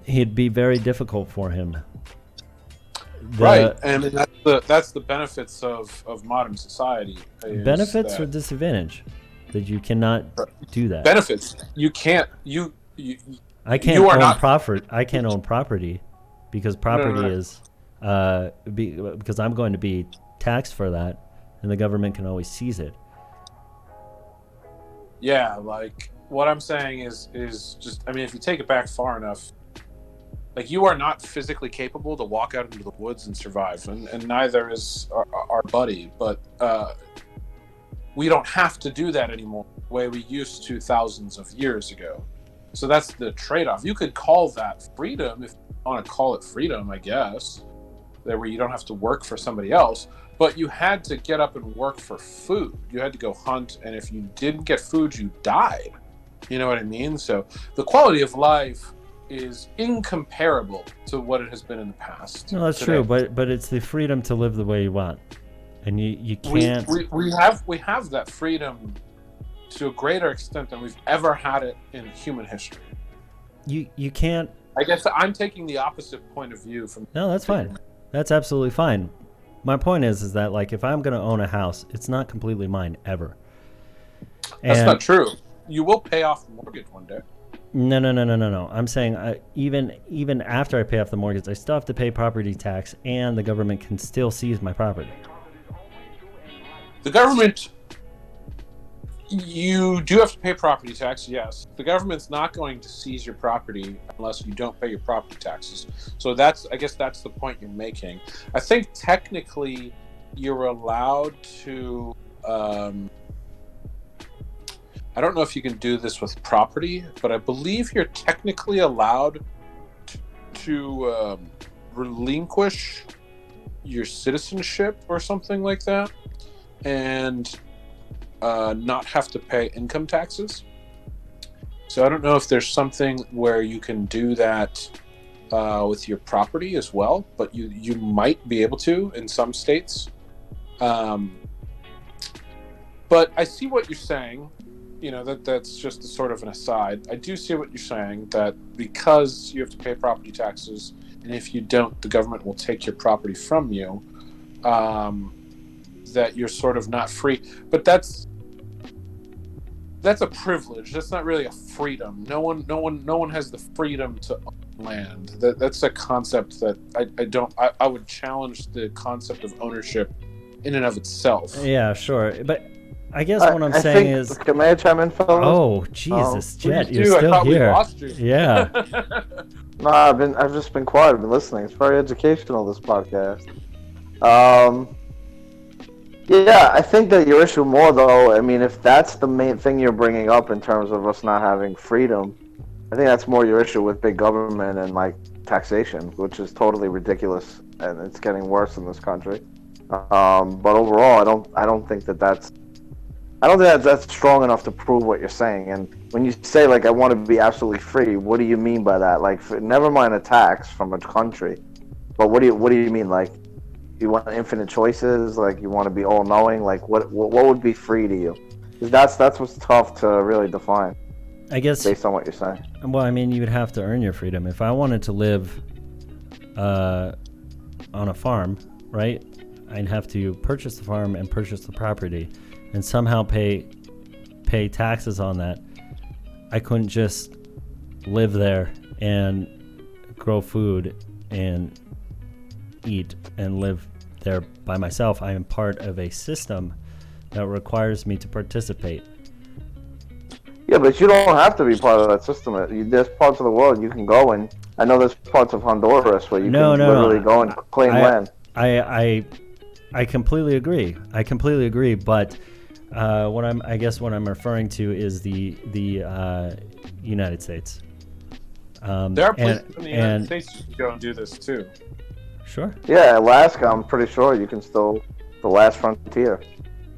it'd be very difficult for him. Right, and that's the benefits of modern society. Benefits or disadvantage that you cannot do that. Benefits, you can't. I can't own property. I can't own property because property is because I'm going to be taxed for that, and the government can always seize it. Yeah, like what I'm saying is just, I mean, if you take it back far enough, like you are not physically capable to walk out into the woods and survive, and neither is our buddy. But we don't have to do that anymore the way we used to thousands of years ago. So that's the trade-off. You could call that freedom, if you want to call it freedom, I guess, that where you don't have to work for somebody else. But you had to get up and work for food. You had to go hunt, and if you didn't get food, you died. You know what I mean? So the quality of life is incomparable to what it has been in the past. No, that's today. true, but it's the freedom to live the way you want, and you can't. We have that freedom to a greater extent than we've ever had it in human history. You can't. I guess I'm taking the opposite point of view from. No, that's fine. That's absolutely fine. My point is that like if I'm gonna own a house, it's not completely mine ever. That's not true. You will pay off the mortgage one day. No. I'm saying even after I pay off the mortgage, I still have to pay property tax, and the government can still seize my property. The government, you do have to pay property tax, yes. The government's not going to seize your property unless you don't pay your property taxes. So I guess that's the point you're making. I think technically you're allowed to, I don't know if you can do this with property, but I believe you're technically allowed to relinquish your citizenship or something like that, and not have to pay income taxes. So I don't know if there's something where you can do that with your property as well, but you might be able to in some states. But I see what you're saying. You know, that's just a sort of an aside. I do see what you're saying, that because you have to pay property taxes, and if you don't, the government will take your property from you, that you're sort of not free. But that's a privilege. That's not really a freedom. No one has the freedom to own land. That's a concept that I would challenge the concept of ownership in and of itself. Yeah, sure, but I guess what I'm saying is. Can I chime in, fellas? Oh Jesus, Jet, Please you're do. I still thought we here. lost you. Yeah. No, I've just been quiet. I've been listening. It's very educational, this podcast. Yeah, I think that your issue more, though, I mean, if that's the main thing you're bringing up in terms of us not having freedom, I think that's more your issue with big government and, like, taxation, which is totally ridiculous, and it's getting worse in this country. But overall, I don't think that's strong enough to prove what you're saying. And when you say, like, I want to be absolutely free, what do you mean by that? Like, never mind a tax from a country, but what do you mean? Like, you want infinite choices? Like, you want to be all-knowing? Like, what would be free to you? Because that's what's tough to really define, I guess, based on what you're saying. well, I mean, you would have to earn your freedom. If I wanted to live on a farm, right, I'd have to purchase the farm and purchase the property and somehow pay taxes on that. I couldn't just live there and grow food and eat and live there by myself. I am part of a system that requires me to participate. Yeah, but you don't have to be part of that system. There's parts of the world you can go in. I know there's parts of Honduras where you can literally go and claim land. I completely agree. But what I'm referring to is the United States. There are places in the United States you can go and do this too. Sure. Yeah, Alaska, I'm pretty sure you can still, the last frontier.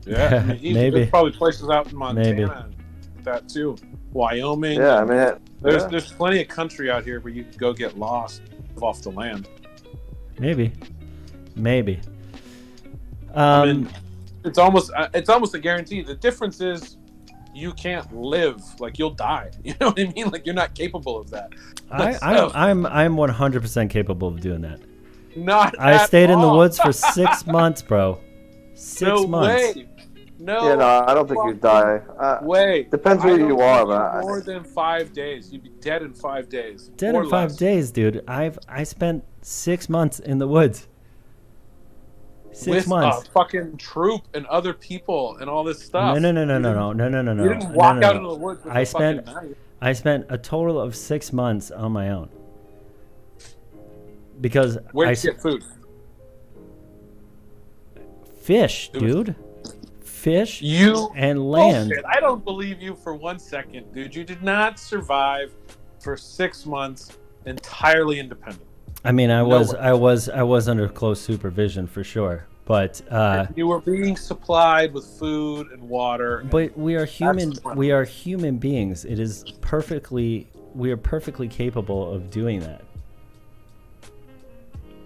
Yeah, I mean, maybe. There's probably places out in Montana Maybe. and that too. Wyoming. Yeah, I mean, there's plenty of country out here where you can go get lost, live off the land. Maybe. I mean, it's almost a guarantee. The difference is you can't live, like you'll die. You know what I mean? Like you're not capable of that. I'm 100% capable of doing that. Not I at stayed in the all. woods for 6 months, bro. 6 months. Way. No. Yeah, no, I don't think you'd die. Wait. Depends I where don't you think are, you're but more than 5 days. You'd be dead in 5 days. Dead or in 5 less. days, dude. I spent 6 months in the woods. 6 With months. a fucking troop and other people and all this stuff. No. You didn't walk out into the woods with I a spent fucking knife. I spent a total of 6 months on my own. Because Where'd I you get food? fish, It was- dude. Fish You and land. Bullshit. I don't believe you for 1 second, dude. You did not survive for 6 months entirely independent. I mean, I No was under close supervision for sure, but You were being supplied with food and water. but we are human. That's fine. We are human beings. It is perfectly. We are perfectly capable of doing that.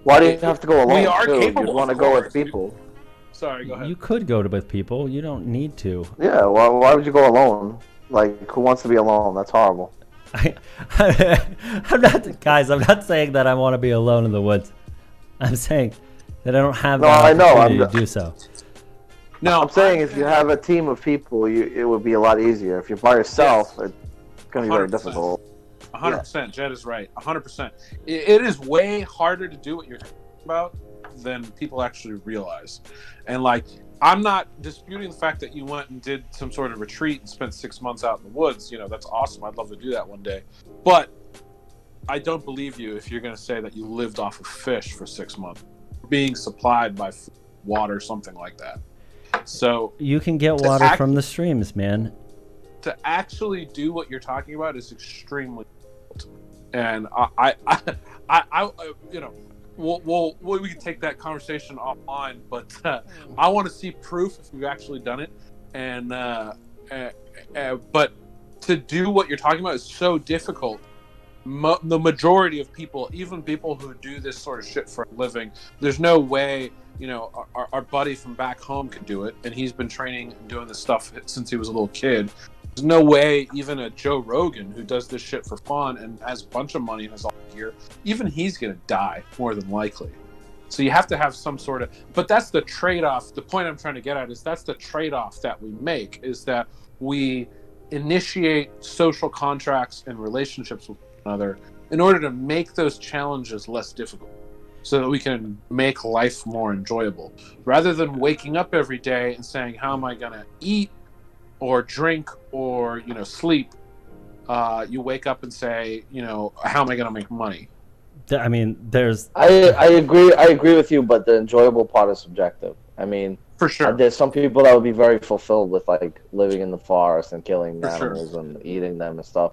why do you have to go alone? We are too? capable, You'd want to of go course. with people. Sorry, go ahead. You could go with people. You don't need to. Yeah, why would you go alone? Like, who wants to be alone? That's horrible. I'm not, guys. I'm not saying that I want to be alone in the woods. I'm saying that I don't have No, the I know, opportunity I'm to do so. No, I'm saying if you have a team of people, it would be a lot easier. If you're by yourself, it's going to be very 100%. difficult. 100%. Jed is right. 100%. It is way harder to do what you're talking about than people actually realize. And like, I'm not disputing the fact that you went and did some sort of retreat and spent 6 months out in the woods. You know, that's awesome. I'd love to do that one day. But I don't believe you if you're going to say that you lived off of fish for 6 months, being supplied by water, something like that. So You can get water from the streams, man. to actually do what you're talking about is extremely difficult. And I you know, we can take that conversation offline, but I want to see proof if you've actually done it. And but to do what you're talking about is so difficult. The majority of people, even people who do this sort of shit for a living, there's no way, you know, our buddy from back home could do it, and he's been training and doing this stuff since he was a little kid. There's no way even a Joe Rogan, who does this shit for fun and has a bunch of money and has all the gear, even he's gonna die more than likely. So you have to have some sort of, but that's the trade-off. The point I'm trying to get at is that's the trade-off that we make, is that we initiate social contracts and relationships with one another in order to make those challenges less difficult, so that we can make life more enjoyable, rather than waking up every day and saying, how am I going to eat or drink or, you know, sleep? You wake up and say, you know, how am I going to make money? I mean, there's. I agree with you, but the enjoyable part is subjective. I mean, For sure. there's some people that would be very fulfilled with like living in the forest and killing For sure. animals and eating them and stuff.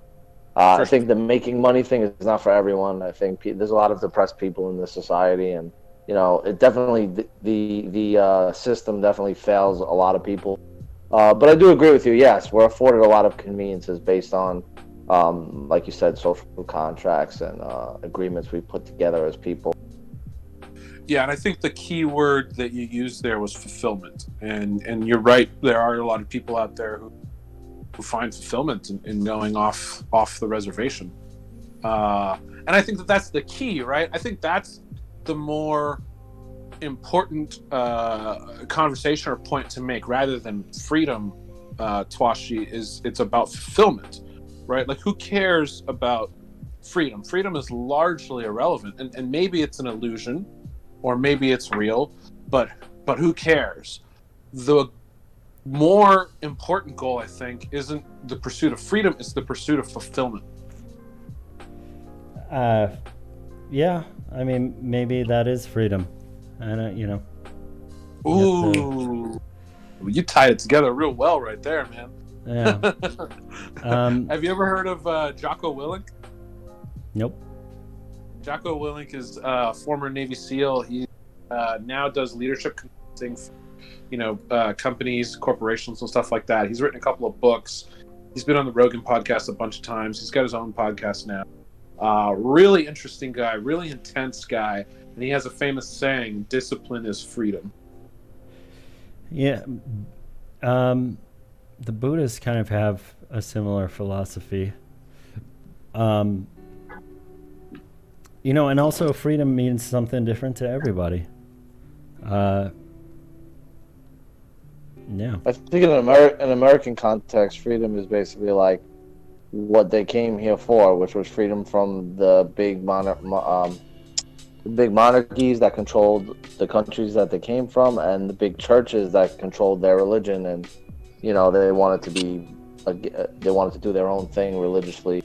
I think the making money thing is not for everyone. I think there's a lot of depressed people in this society, and you know, it definitely the system definitely fails a lot of people. But I do agree with you. Yes, we're afforded a lot of conveniences based on, like you said, social contracts and agreements we put together as people. Yeah, and I think the key word that you used there was fulfillment. And you're right, there are a lot of people out there who find fulfillment in going off the reservation. And I think that's the key, right? I think that's the more important conversation or point to make, rather than freedom, Twashi, is it's about fulfillment, right? Like, who cares about freedom? Freedom is largely irrelevant, and maybe it's an illusion, or maybe it's real, but who cares? The more important goal, I think, isn't the pursuit of freedom, it's the pursuit of fulfillment. Yeah, I mean, maybe that is freedom. I don't, you know. Ooh, you tied it together real well right there, man. Yeah. Have you ever heard of Jocko Willink? Nope. Jocko Willink is a former Navy SEAL. He now does leadership consulting for, you know, companies, corporations, and stuff like that. He's written a couple of books. He's been on the Rogan podcast a bunch of times. He's got his own podcast now. Really interesting guy, really intense guy, and he has a famous saying, "Discipline is freedom." Yeah. The Buddhists kind of have a similar philosophy. You know, and also freedom means something different to everybody. Yeah. I think in an American context, freedom is basically like what they came here for, which was freedom from the big monarchies that controlled the countries that they came from, and the big churches that controlled their religion, and they wanted to do their own thing religiously.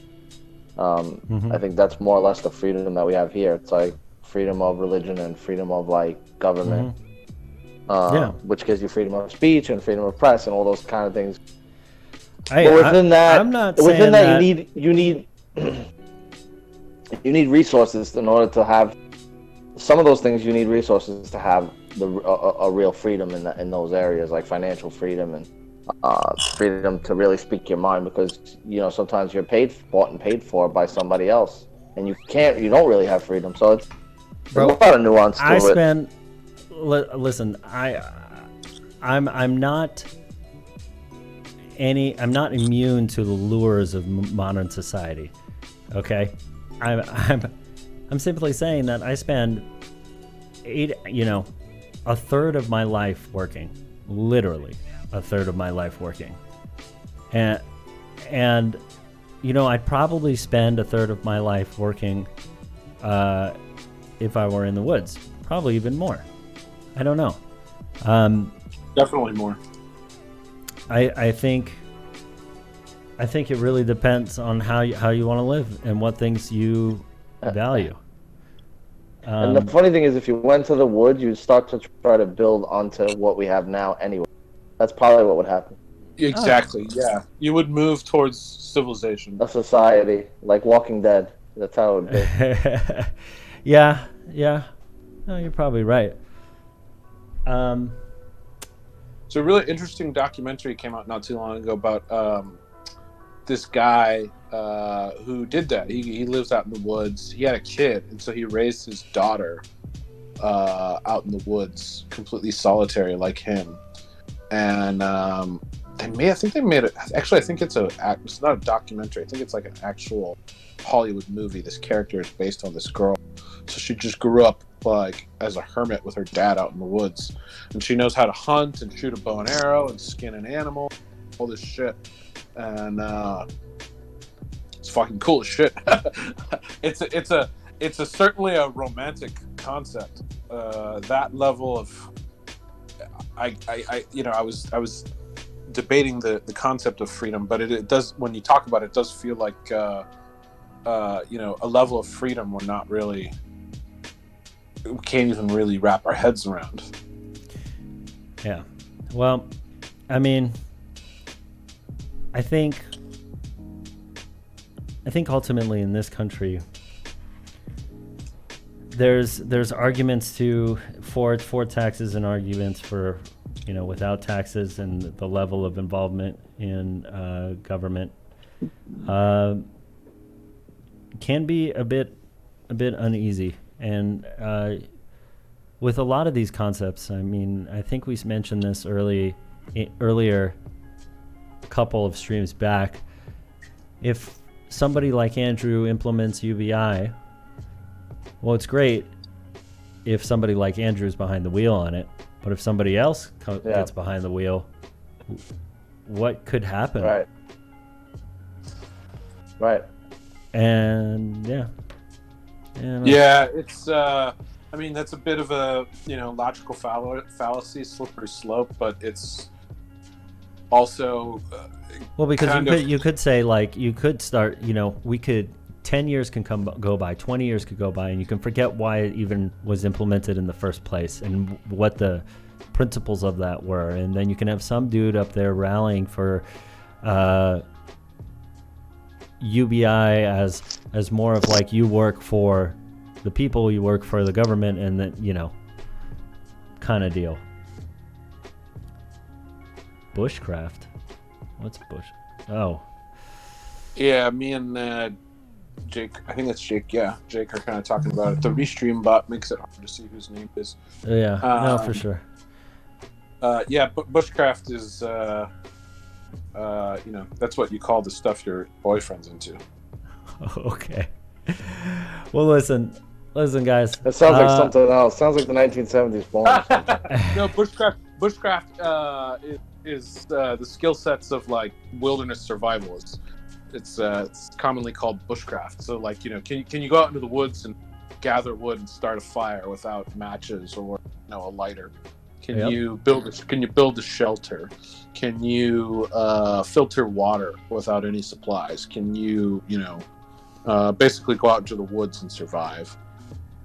I think that's more or less the freedom that we have here. It's like freedom of religion and freedom of like government, which gives you freedom of speech and freedom of press and all those kind of things. But within that, you need resources in order to have some of those things. You need resources to have a real freedom in those areas, like financial freedom and freedom to really speak your mind, because sometimes you're bought and paid for by somebody else, and you don't really have freedom. So it's a lot of nuance to it. Listen, I'm not immune to the lures of modern society. Okay, I'm simply saying that I spend a third of my life working, literally a third of my life working, and I'd probably spend a third of my life working if I were in the woods, probably even more. I don't know. Definitely more. I think it really depends on how you want to live and what things you value. And the funny thing is, if you went to the woods, you'd start to try to build onto what we have now anyway. That's probably what would happen. Exactly, yeah. You would move towards civilization. A society, like Walking Dead. That's how it would be. Yeah. No, you're probably right. So a really interesting documentary came out not too long ago about this guy who did that. He lives out in the woods. He had a kid, and so he raised his daughter out in the woods, completely solitary like him. And I think they made it. Actually, I think it's not a documentary. I think it's like an actual Hollywood movie. This character is based on this girl. So she just grew up like as a hermit with her dad out in the woods, and she knows how to hunt and shoot a bow and arrow and skin an animal, all this shit, and it's fucking cool as shit. It's certainly a romantic concept. That level of I was debating the concept of freedom, but it does, when you talk about it, does feel like a level of freedom we can't even really wrap our heads around. Yeah. Well, I mean, I think ultimately in this country, there's arguments for taxes and arguments for without taxes, and the level of involvement in government can be a bit uneasy. And with a lot of these concepts, I mean, I think we mentioned this earlier, a couple of streams back. If somebody like Andrew implements UBI, well, it's great if somebody like Andrew is behind the wheel on it. But if somebody else gets behind the wheel, what could happen? Right. And yeah, it's I mean, that's a bit of a logical fallacy, slippery slope, but it's also well, because you could say, like, you could start, we could 10 years can go by, 20 years could go by, and you can forget why it even was implemented in the first place and what the principles of that were, and then you can have some dude up there rallying for UBI as more of like, you work for the people, you work for the government, and that kind of deal. Bushcraft. What's bush? Oh. Yeah, me and Jake, I think that's Jake. Yeah, Jake are kind of talking about it. The restream bot makes it hard to see whose name it is. Yeah, no, for sure. Yeah, but bushcraft is, that's what you call the stuff your boyfriend's into. Okay. Well, listen, guys. It sounds like something else. Sounds like the 1970s porn. No, bushcraft bushcraft is the skill sets of like wilderness survival. It's commonly called bushcraft. So like, can you go out into the woods and gather wood and start a fire without matches or a lighter? Can you build a shelter? Can you filter water without any supplies? Can you basically go out into the woods and survive?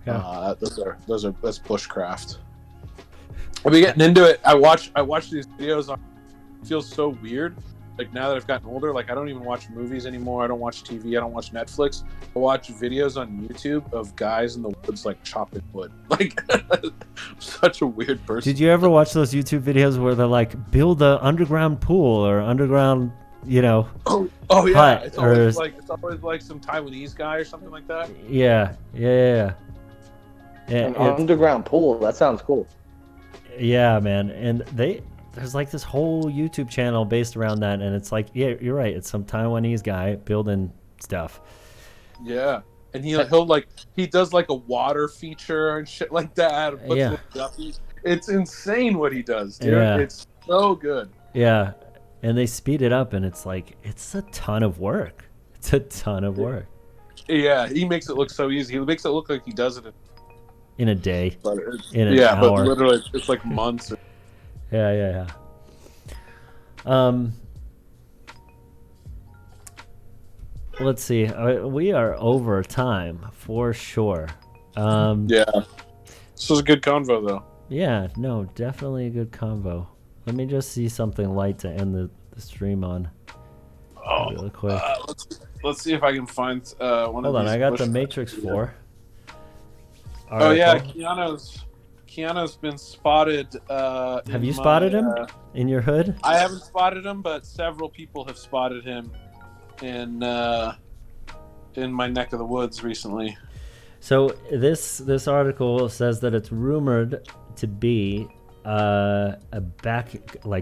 Yeah. That's bushcraft. I've been getting into it. I watch these videos on. It feels so weird. Like now that I've gotten older, like I don't even watch movies anymore. I don't watch TV. I don't watch Netflix. I watch videos on YouTube of guys in the woods like chopping wood. Like I'm such a weird person. Did you ever watch those YouTube videos where they're like build an underground pool or underground, Oh yeah. hut, It's always like some Taiwanese guy or something like that. Yeah. An underground pool. That sounds cool. Yeah, man. And there's like this whole YouTube channel based around that, and it's like, yeah, you're right. It's some Taiwanese guy building stuff. Yeah, and he does like a water feature and shit like that. And puts it's insane what he does, dude. Yeah. It's so good. Yeah, and they speed it up, and it's like it's a ton of work. It's a ton of work. Yeah, he makes it look so easy. He makes it look like he does it in a day. But in an hour. But literally, it's like months. Yeah. Let's see. We are over time for sure. Yeah. This was a good convo, though. Yeah, no, definitely a good convo. Let me just see something light to end the stream on. Really quick. Let's see if I can find one of these. Hold on, I got the Matrix 4. Oh yeah, Keanu's been spotted. Have you spotted him in your hood? I haven't spotted him, but several people have spotted him in my neck of the woods recently. So this article says that it's rumored to be a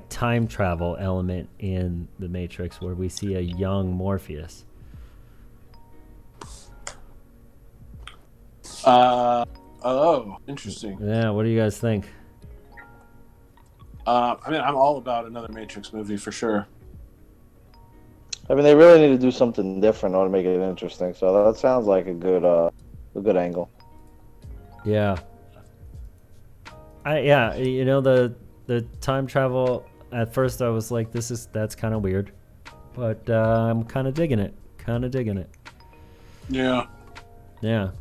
time travel element in the Matrix where we see a young Morpheus. Oh, interesting. Yeah, what do you guys think? I mean, I'm all about another Matrix movie for sure. I mean, they really need to do something different in order to make it interesting. So that sounds like a good angle. Yeah. The time travel. At first, I was like, that's kind of weird, but I'm kind of digging it. Yeah. Yeah.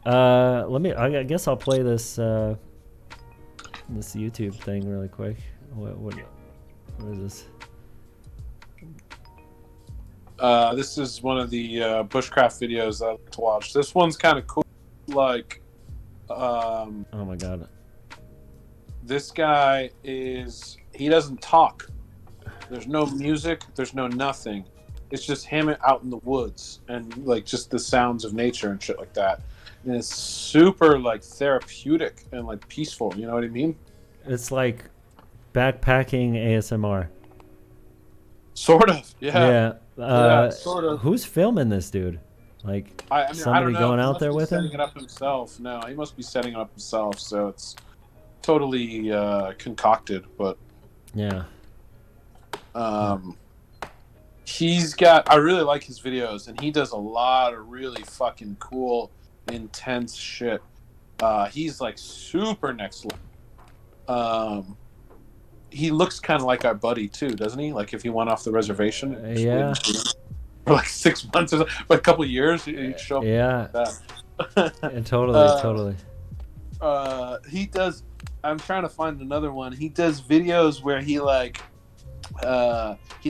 I guess I'll play this YouTube thing really quick. What is this? This is one of the bushcraft videos I like to watch. This one's kind of cool. Like, oh my god. This guy he doesn't talk. There's no music. There's no nothing. It's just him out in the woods and like just the sounds of nature and shit like that. And it's super like therapeutic and like peaceful. You know what I mean? It's like backpacking ASMR. Sort of. Yeah. Yeah. Sort of. Who's filming this dude? Like somebody I don't know. going He out must there be with him? setting it up himself. No, he must be setting it up himself. So it's totally concocted. But yeah. I really like his videos, and he does a lot of really fucking cool, intense shit. He's like super next level. He looks kind of like our buddy too, doesn't he? Like if he went off the reservation, Yeah. for like 6 months or so, for a couple of years, he'd show up. Yeah. Like that. Yeah, totally. He does. I'm trying to find another one. He does videos where he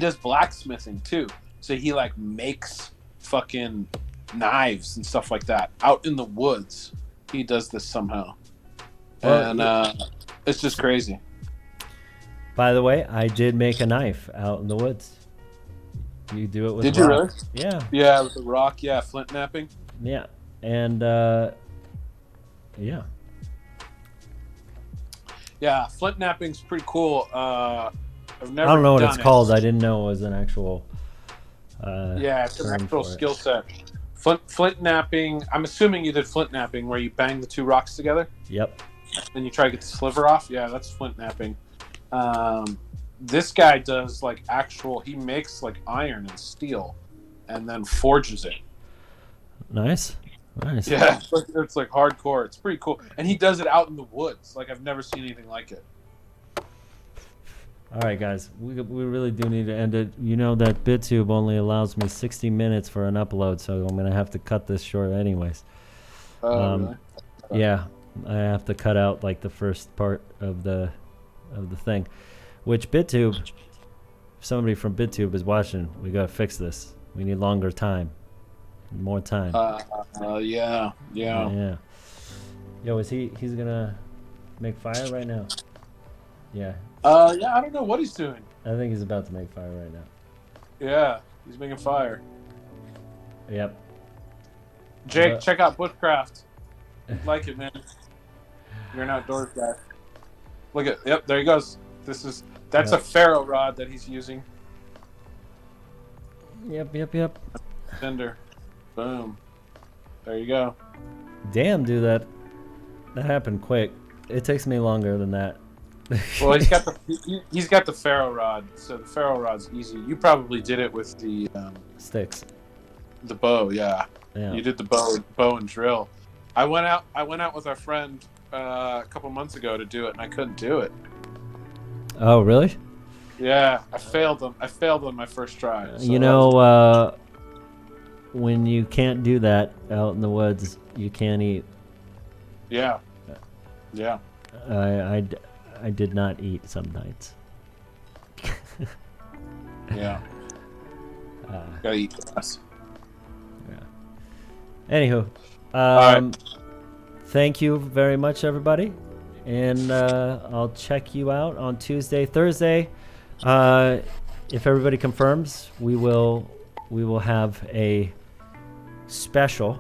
does blacksmithing too. So he like makes fucking knives and stuff like that out in the woods. He does this somehow, and it's just crazy. By the way, I did make a knife out in the woods. You do it with Did rock. you really? Yeah. Yeah, with the rock. Yeah, flint knapping. Yeah. And yeah. Yeah, flint knapping's pretty cool. I've never I don't know what done it's it. called. I didn't know it was an actual Yeah, it's an term actual for it. skill set. Flint knapping. I'm assuming you did flint knapping where you bang the two rocks together Yep. and you try to get the sliver off. Yeah, that's flint knapping. This guy does like actual. He makes like iron and steel, and then forges it. Nice. Yeah, it's like hardcore. It's pretty cool, and he does it out in the woods. Like I've never seen anything like it. All right, guys, we really do need to end it. You know that BitTube only allows me 60 minutes for an upload, so I'm gonna have to cut this short, anyways. Really? Yeah, I have to cut out like the first part of the thing, which BitTube. If somebody from BitTube is watching, we gotta fix this. We need longer time, more time. Yeah. Yeah. Yo, he's gonna make fire right now? Yeah. Yeah, I don't know what he's doing. I think he's about to make fire right now. Yeah, he's making fire. Yep. Jake, check out Bushcraft. Like it, man. You're an outdoors guy. Look at, yep, there he goes. That's a ferro rod that he's using. Yep. Fender. Boom. There you go. Damn, dude, that happened quick. It takes me longer than that. Well, he's got the ferro rod, so the ferro rod's easy. You probably did it with the Sticks. the bow, yeah. You did the bow and drill. I went out with our friend a couple months ago to do it, and I couldn't do it. Oh, really? Yeah, I failed them. I failed on my first try. So You know, when you can't do that out in the woods, you can't eat. Yeah. I did not eat some nights. Yeah. Gotta eat grass. Anywho, right. Thank you very much, everybody, and I'll check you out on Tuesday, Thursday. If everybody confirms, we will have a special